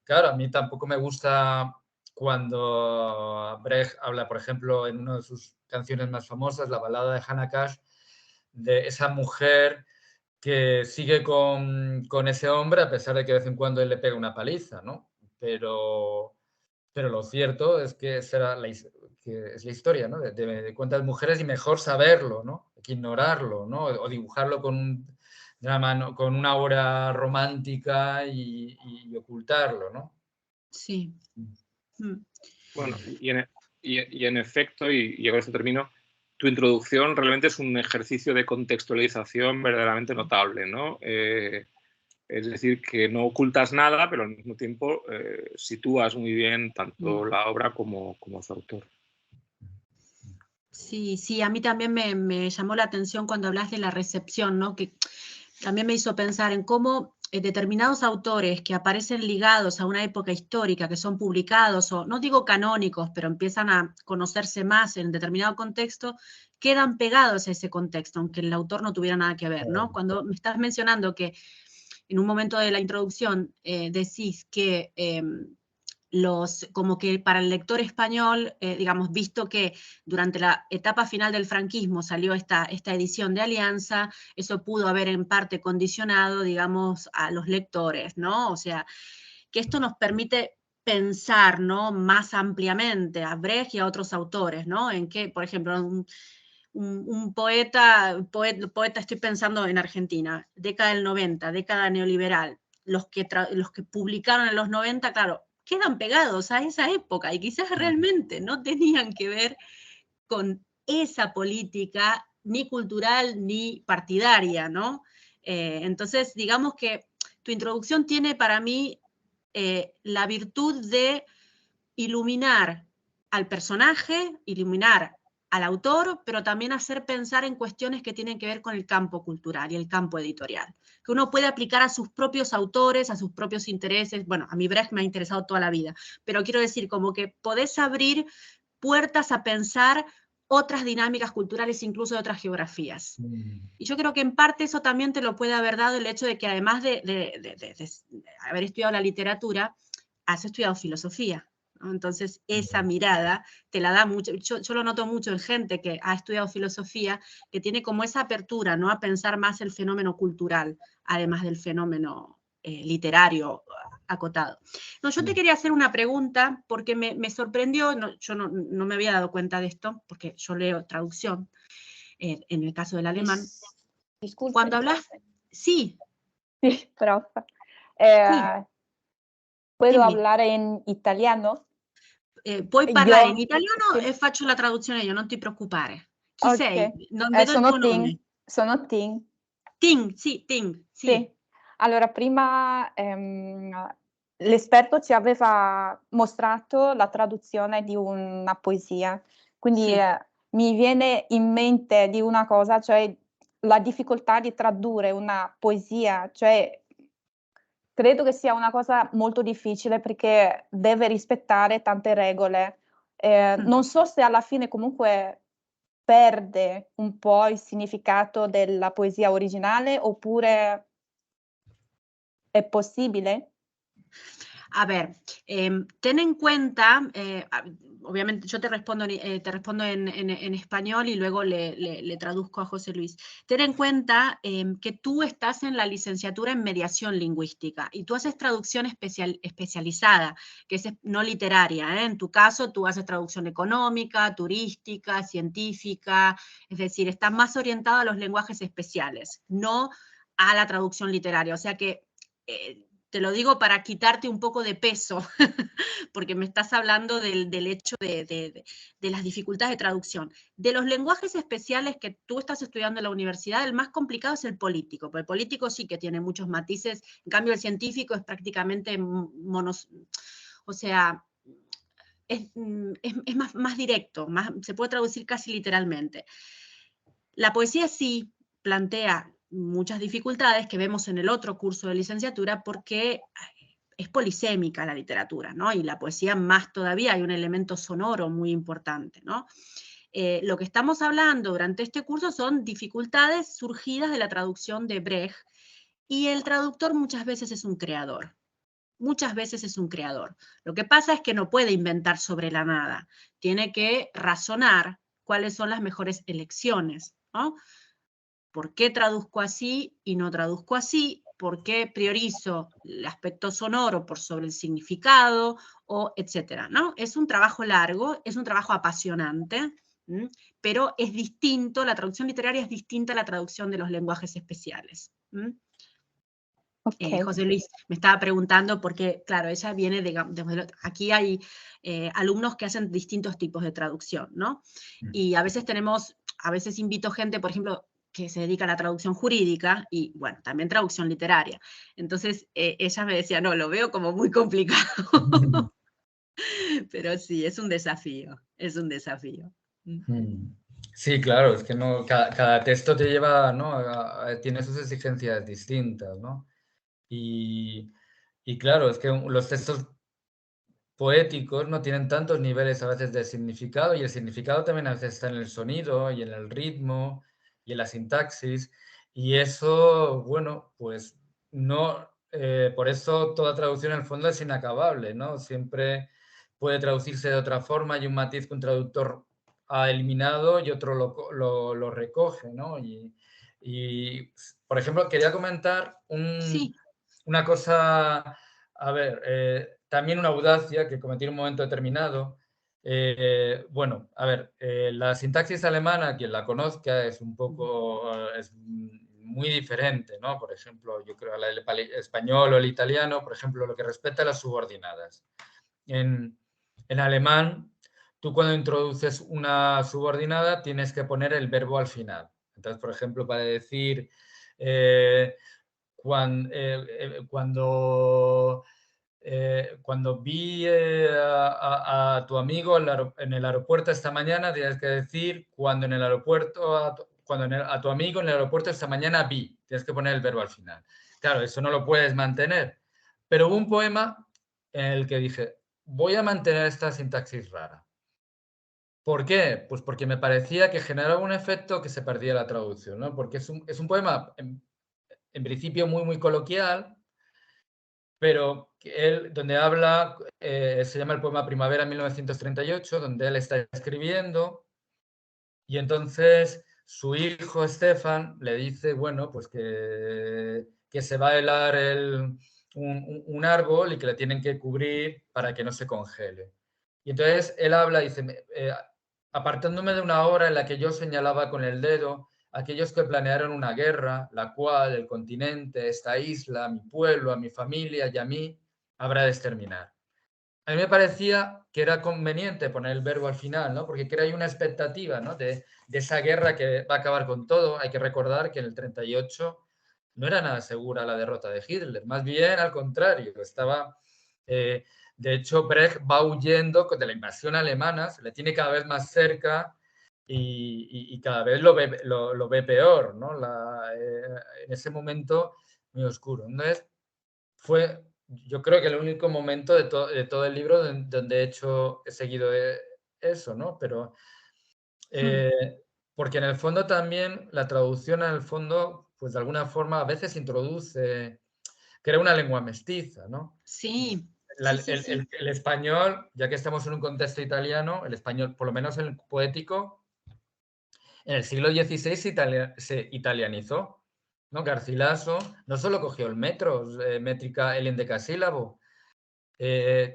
Claro, a mí tampoco me gusta cuando Brecht habla, por ejemplo, en una de sus canciones más famosas, la balada de Hannah Cash, de esa mujer que sigue con ese hombre a pesar de que de vez en cuando él le pega una paliza, ¿no? Pero lo cierto es que es la historia, ¿no? De cuántas mujeres y mejor saberlo, ¿no? Que ignorarlo, ¿no? O dibujarlo con un drama, ¿no? Con una obra romántica y ocultarlo, ¿no? Sí. Bueno, y en efecto, y con esto termino, tu introducción realmente es un ejercicio de contextualización verdaderamente notable, ¿no? Es decir, que no ocultas nada, pero al mismo tiempo sitúas muy bien tanto la obra como su autor. Sí, a mí también me llamó la atención cuando hablas de la recepción, ¿no? Que también me hizo pensar en cómo determinados autores que aparecen ligados a una época histórica, que son publicados, o no digo canónicos, pero empiezan a conocerse más en determinado contexto, quedan pegados a ese contexto, aunque el autor no tuviera nada que ver, ¿no? Cuando me estás mencionando que en un momento de la introducción decís que como que para el lector español, digamos, visto que durante la etapa final del franquismo salió esta edición de Alianza, eso pudo haber en parte condicionado, digamos, a los lectores, ¿no? O sea, que esto nos permite pensar, ¿no?, más ampliamente a Brecht y a otros autores, ¿no? En que, por ejemplo, un poeta, estoy pensando en Argentina, década del 90, década neoliberal, los que publicaron en los 90, claro, quedan pegados a esa época y quizás realmente no tenían que ver con esa política ni cultural ni partidaria, ¿no? Entonces, digamos que tu introducción tiene para mí la virtud de iluminar al personaje, iluminar al autor, pero también hacer pensar en cuestiones que tienen que ver con el campo cultural y el campo editorial, que uno puede aplicar a sus propios autores, a sus propios intereses. Bueno, a mí Brecht me ha interesado toda la vida, pero quiero decir, como que podés abrir puertas a pensar otras dinámicas culturales, incluso de otras geografías. Y yo creo que en parte eso también te lo puede haber dado el hecho de que además de haber estudiado la literatura, has estudiado filosofía, ¿no? Entonces esa mirada te la da mucho, yo lo noto mucho en gente que ha estudiado filosofía, que tiene como esa apertura, ¿no?, a pensar más el fenómeno cultural, además del fenómeno literario acotado. No, yo te quería hacer una pregunta, porque me sorprendió, yo no me había dado cuenta de esto, porque yo leo traducción, en el caso del alemán. Disculpe. Cuando hablas, sí. Sí, prof. Sì. Puedo Dimmi. hablar in italiano? Puoi parlare in Io, italiano sì. e faccio la traduzione io, non ti preoccupare. Chi sei? Ok. Non vedo il tuo nome. Sono Ting. Ting, sì, Ting, sì. Sì. Allora, prima l'esperto ci aveva mostrato la traduzione di una poesia, quindi Sì. Mi viene in mente di una cosa, cioè la difficoltà di tradurre una poesia, cioè credo che sia una cosa molto difficile perché deve rispettare tante regole. Non so se alla fine comunque perde un po' il significato della poesia originale oppure è possibile? A ver, ten en cuenta, obviamente yo te respondo en español y luego le traduzco a José Luis. Ten en cuenta que tú estás en la licenciatura en mediación lingüística y tú haces traducción especializada, que es no literaria, ¿eh? En tu caso, tú haces traducción económica, turística, científica, es decir, estás más orientado a los lenguajes especiales, no a la traducción literaria. O sea que te lo digo para quitarte un poco de peso, porque me estás hablando del hecho de las dificultades de traducción. De los lenguajes especiales que tú estás estudiando en la universidad, el más complicado es el político, porque el político sí que tiene muchos matices, en cambio el científico es prácticamente o sea, es más directo, se puede traducir casi literalmente. La poesía sí plantea muchas dificultades que vemos en el otro curso de licenciatura porque es polisémica la literatura, ¿no? Y la poesía más todavía, hay un elemento sonoro muy importante, ¿no? Lo que estamos hablando durante este curso son dificultades surgidas de la traducción de Brecht, y el traductor muchas veces es un creador. Muchas veces es un creador. Lo que pasa es que no puede inventar sobre la nada. Tiene que razonar cuáles son las mejores elecciones, ¿no? ¿Por qué traduzco así y no traduzco así? ¿Por qué priorizo el aspecto sonoro por sobre el significado? O etcétera, ¿no? Es un trabajo largo, es un trabajo apasionante, pero es distinto, la traducción literaria es distinta a la traducción de los lenguajes especiales. Okay. José Luis me estaba preguntando porque, claro, ella viene aquí hay alumnos que hacen distintos tipos de traducción, ¿no? Y a veces invito gente, por ejemplo, que se dedica a la traducción jurídica y, bueno, también traducción literaria. Entonces, ella me decía, no, lo veo como muy complicado. Pero sí, es un desafío, es un desafío. Sí, claro, es que no, cada texto te lleva, ¿no? Tiene sus exigencias distintas, ¿no? Y claro, es que los textos poéticos no tienen tantos niveles a veces de significado, y el significado también a veces está en el sonido y en el ritmo y en la sintaxis, y eso, bueno, pues no, por eso toda traducción en el fondo es inacabable, ¿no? Siempre puede traducirse de otra forma, hay un matiz que un traductor ha eliminado y otro lo recoge, ¿no? Y, por ejemplo, quería comentar Sí, una cosa, a ver, también una audacia que cometí en un momento determinado. Bueno, a ver, la sintaxis alemana, quien la conozca, es un poco, es muy diferente, ¿no? Por ejemplo, yo creo el español o el italiano, por ejemplo, lo que respecta a las subordinadas. En alemán, tú cuando introduces una subordinada tienes que poner el verbo al final. Entonces, por ejemplo, para decir cuando vi a tu amigo en el aeropuerto esta mañana, tienes que decir cuando en el aeropuerto, a tu amigo en el aeropuerto esta mañana vi. Tienes que poner el verbo al final. Claro, eso no lo puedes mantener. Pero hubo un poema en el que dije, voy a mantener esta sintaxis rara. ¿Por qué? Pues porque me parecía que generaba un efecto que se perdía la traducción, ¿no? Porque es un poema, en principio, muy, muy coloquial, pero él, donde habla, se llama el poema Primavera 1938, donde él está escribiendo, y entonces su hijo Stefan le dice, bueno, pues que se va a helar un árbol y que le tienen que cubrir para que no se congele. Y entonces él habla y dice, apartándome de una hora en la que yo señalaba con el dedo aquellos que planearon una guerra, la cual el continente, esta isla, mi pueblo, a mi familia y a mí, habrá de exterminar. A mí me parecía que era conveniente poner el verbo al final, ¿no? Porque crea una expectativa, ¿no? de esa guerra que va a acabar con todo. Hay que recordar que en el 38 no era nada segura la derrota de Hitler, más bien al contrario, estaba... de hecho, Brecht va huyendo de la invasión alemana, se le tiene cada vez más cerca y cada vez lo ve peor, ¿no? En ese momento muy oscuro. Entonces, yo creo que el único momento de todo el libro donde he seguido eso, ¿no? Pero porque en el fondo también la traducción en el fondo, pues de alguna forma a veces crea una lengua mestiza, ¿no? sí, El español, ya que estamos en un contexto italiano, el español, por lo menos en el poético, en el siglo XVI se italianizó, ¿no? Garcilaso no solo cogió el metro, métrica, el endecasílabo.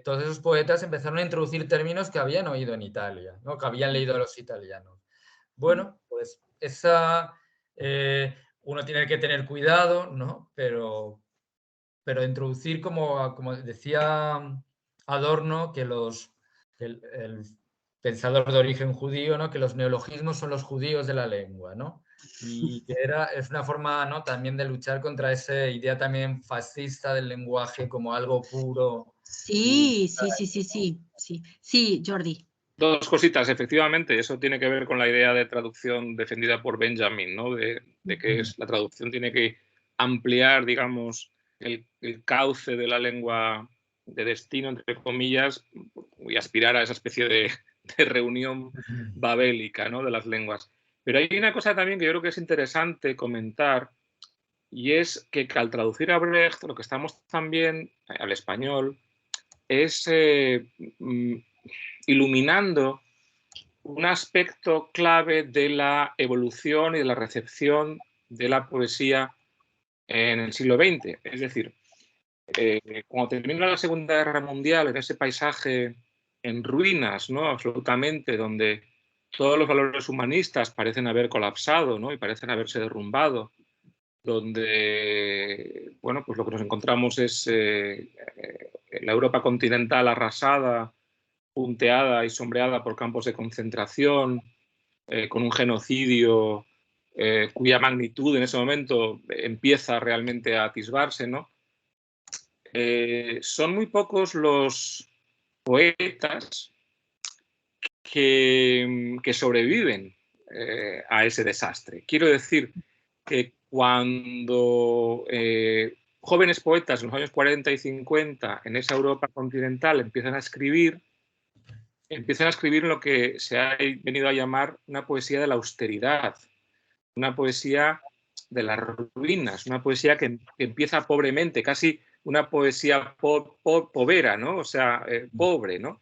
Todos esos poetas empezaron a introducir términos que habían oído en Italia, ¿no? Que habían leído a los italianos. Bueno, pues uno tiene que tener cuidado, ¿no? Pero introducir, como decía Adorno, que el pensador de origen judío, ¿no? Que los neologismos son los judíos de la lengua, ¿no? Y que es una forma, ¿no? También de luchar contra esa idea también fascista del lenguaje como algo puro. Sí, sí, Jordi. Dos cositas, efectivamente, eso tiene que ver con la idea de traducción defendida por Benjamin, ¿no? De que la traducción tiene que ampliar, digamos, el cauce de la lengua de destino, entre comillas, y aspirar a esa especie de reunión babélica, ¿no? De las lenguas. Pero hay una cosa también que yo creo que es interesante comentar, y es que al traducir a Brecht, lo que estamos también al español es iluminando un aspecto clave de la evolución y de la recepción de la poesía en el siglo XX. Es decir, cuando termina la Segunda Guerra Mundial, en ese paisaje en ruinas, ¿no? Absolutamente, donde todos los valores humanistas parecen haber colapsado, ¿no? Y parecen haberse derrumbado, donde, bueno, pues lo que nos encontramos es la Europa continental arrasada, punteada y sombreada por campos de concentración, con un genocidio cuya magnitud en ese momento empieza realmente a atisbarse, ¿no? Son muy pocos los poetas que sobreviven a ese desastre. Quiero decir que cuando jóvenes poetas en los años 40 y 50 en esa Europa continental empiezan a escribir lo que se ha venido a llamar una poesía de la austeridad, una poesía de las ruinas, una poesía que empieza pobremente, casi una poesía povera, ¿no? O sea, pobre, ¿no?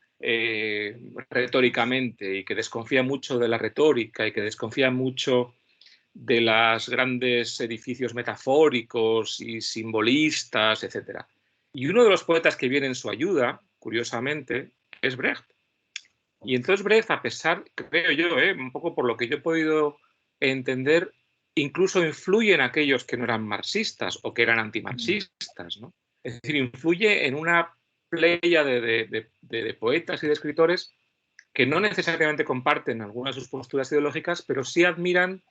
Retóricamente, y que desconfía mucho de la retórica y que desconfía mucho de los grandes edificios metafóricos y simbolistas, etc. Y uno de los poetas que viene en su ayuda, curiosamente, es Brecht. Y entonces Brecht, a pesar, creo yo, un poco por lo que yo he podido entender, incluso influye en aquellos que no eran marxistas o que eran antimarxistas, ¿no? Es decir, influye en una playa de poetas y de escritores que no necesariamente comparten algunas de sus posturas ideológicas, pero sí admiran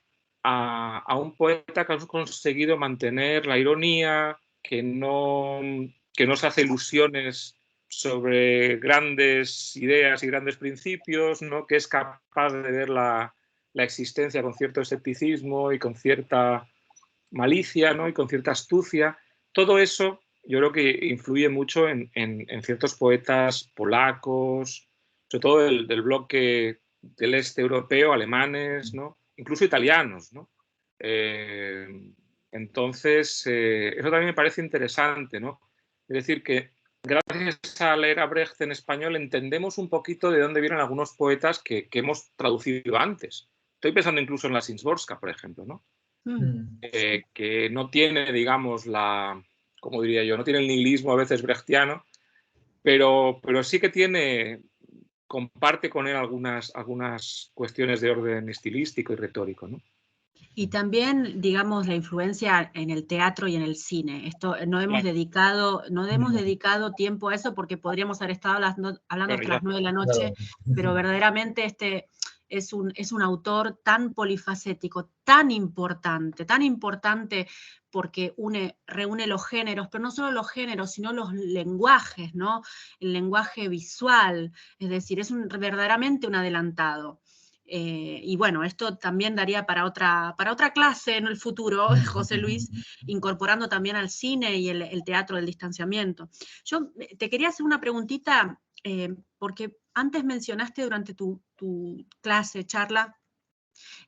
a un poeta que ha conseguido mantener la ironía, que no se hace ilusiones sobre grandes ideas y grandes principios, ¿no? Que es capaz de ver la existencia con cierto escepticismo y con cierta malicia, ¿no? Y con cierta astucia. Todo eso yo creo que influye mucho en ciertos poetas polacos, sobre todo del bloque del este europeo, alemanes, ¿no? Incluso italianos, ¿no? Entonces, eso también me parece interesante, ¿no? Es decir, que gracias a leer a Brecht en español entendemos un poquito de dónde vienen algunos poetas que hemos traducido antes. Estoy pensando incluso en la Szymborska, por ejemplo, ¿no? Que no tiene, digamos, como diría yo, no tiene el nihilismo a veces brechtiano, pero sí que comparte con él algunas cuestiones de orden estilístico y retórico, ¿no? Y también, digamos, la influencia en el teatro y en el cine. Esto no hemos dedicado tiempo a eso porque podríamos haber estado hablando hasta las 9 de la noche, pero verdaderamente es un autor tan polifacético, tan importante porque reúne los géneros, pero no solo los géneros, sino los lenguajes, ¿no? El lenguaje visual, es decir, es verdaderamente un adelantado. Y bueno, esto también daría para otra clase en el futuro, José Luis, incorporando también al cine y el teatro del distanciamiento. Yo te quería hacer una preguntita, porque antes mencionaste durante tu charla,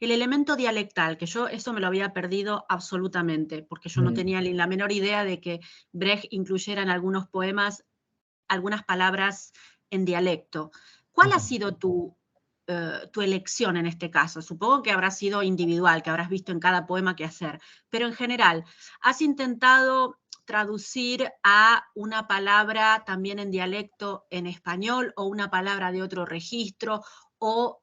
el elemento dialectal, que yo eso me lo había perdido absolutamente, porque yo no tenía ni la menor idea de que Brecht incluyera en algunos poemas algunas palabras en dialecto. ¿Cuál ha sido tu elección en este caso? Supongo que habrá sido individual, que habrás visto en cada poema qué hacer, pero en general, ¿has intentado traducir a una palabra también en dialecto en español o una palabra de otro registro o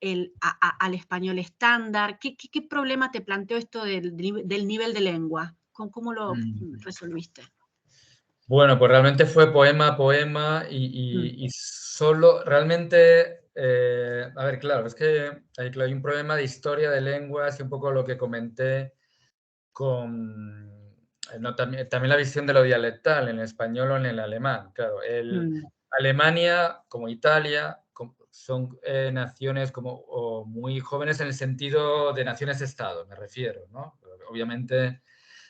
al español estándar? ¿Qué problema te planteó esto del nivel de lengua? ¿Cómo lo resolviste? Bueno, pues realmente fue poema a poema y solo realmente, a ver, claro, es que hay un problema de historia de lenguas y un poco lo que comenté también la visión de lo dialectal en el español o en el alemán. Claro, Alemania como Italia son naciones como muy jóvenes en el sentido de naciones-estado, me refiero, ¿no? Obviamente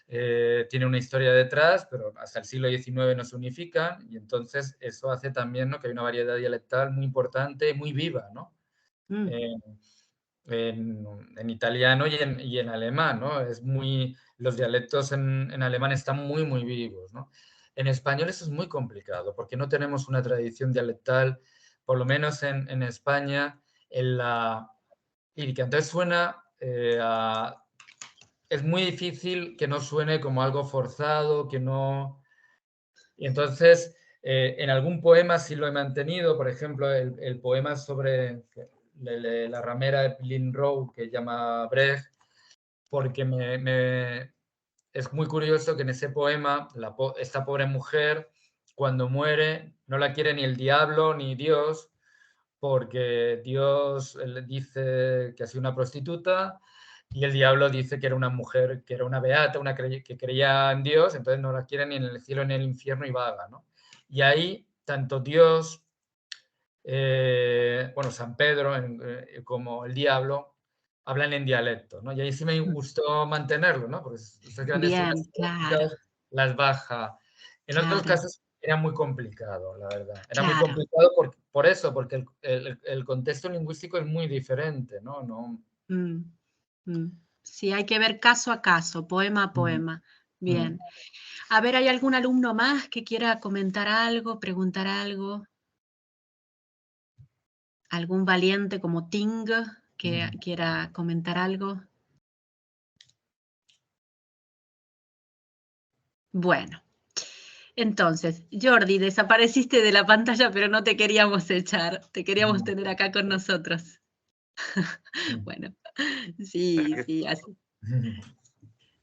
tiene una historia detrás, pero hasta el siglo XIX no se unifican y entonces eso hace también, ¿no?, que hay una variedad dialectal muy importante, muy viva, ¿no? En italiano y en alemán, ¿no? Los dialectos en alemán están muy, muy vivos, ¿no? En español eso es muy complicado porque no tenemos una tradición dialectal, por lo menos en España, en la lírica. Entonces suena es muy difícil que no suene como algo forzado, que no... Y entonces, en algún poema sí lo he mantenido, por ejemplo, el poema sobre la ramera de Lynn-Rowe que llama Brecht, porque es muy curioso que en ese poema esta pobre mujer, cuando muere, no la quiere ni el diablo ni Dios, porque Dios le dice que ha sido una prostituta y el diablo dice que era una mujer, que era una beata, que creía en Dios, entonces no la quiere ni en el cielo ni en el infierno y vaga, ¿no? Y ahí, tanto Dios, San Pedro como el diablo hablan en dialecto, ¿no? Y ahí sí me gustó mantenerlo, ¿no? Porque esas grandes obras poéticas las baja. En otros casos era muy complicado, la verdad. Era muy complicado por eso, porque el contexto lingüístico es muy diferente, ¿no? Sí, hay que ver caso a caso, poema a poema. Bien. A ver, ¿hay algún alumno más que quiera comentar algo, preguntar algo? ¿Algún valiente como Ting que quiera comentar algo? Bueno, entonces, Jordi, desapareciste de la pantalla, pero no te queríamos echar, te queríamos tener acá con nosotros. Bueno, sí, así.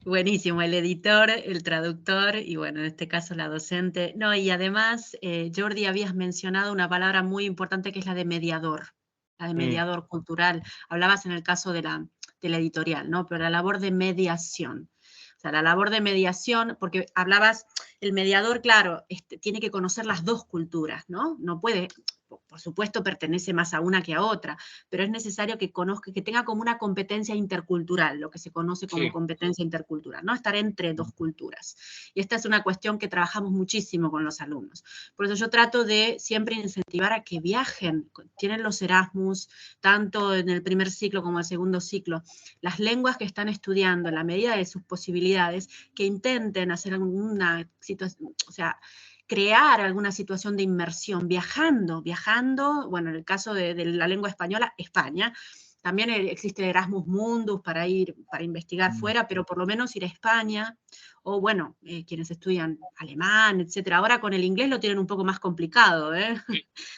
Buenísimo, el editor, el traductor y bueno, en este caso la docente. No, y además, Jordi, habías mencionado una palabra muy importante que es la de mediador cultural. Hablabas en el caso de la editorial, ¿no? Pero la labor de mediación. O sea, la labor de mediación, porque hablabas, el mediador, claro, tiene que conocer las dos culturas, ¿no? No puede, por supuesto, pertenece más a una que a otra, pero es necesario que conozca, que tenga como una competencia intercultural, lo que se conoce como competencia intercultural, ¿no? Estar entre dos culturas. Y esta es una cuestión que trabajamos muchísimo con los alumnos. Por eso yo trato de siempre incentivar a que viajen. Tienen los Erasmus, tanto en el primer ciclo como en el segundo ciclo. Las lenguas que están estudiando, en la medida de sus posibilidades, que intenten hacer alguna situación, o sea, crear alguna situación de inmersión, viajando, bueno, en el caso de la lengua española, España. También existe el Erasmus Mundus para investigar fuera, pero por lo menos ir a España, o bueno, quienes estudian alemán, etcétera. Ahora con el inglés lo tienen un poco más complicado, ¿eh?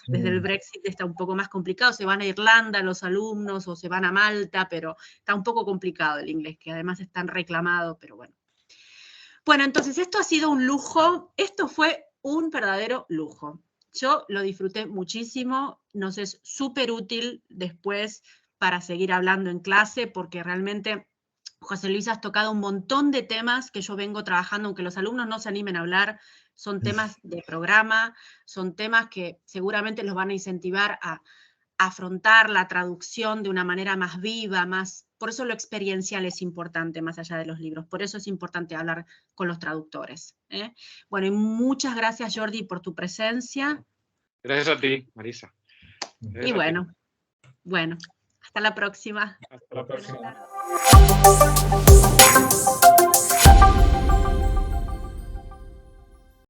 Desde el Brexit está un poco más complicado, se van a Irlanda los alumnos, o se van a Malta, pero está un poco complicado el inglés, que además es tan reclamado, pero bueno. Bueno, entonces esto ha sido un lujo, esto fue un verdadero lujo. Yo lo disfruté muchísimo, nos es súper útil después para seguir hablando en clase, porque realmente, José Luis, has tocado un montón de temas que yo vengo trabajando, aunque los alumnos no se animen a hablar, son temas de programa, son temas que seguramente los van a incentivar a afrontar la traducción de una manera más viva, más... Por eso lo experiencial es importante, más allá de los libros. Por eso es importante hablar con los traductores. Bueno, y muchas gracias, Jordi, por tu presencia. Gracias a ti, Marisa. Y bueno, hasta la próxima. Hasta la próxima.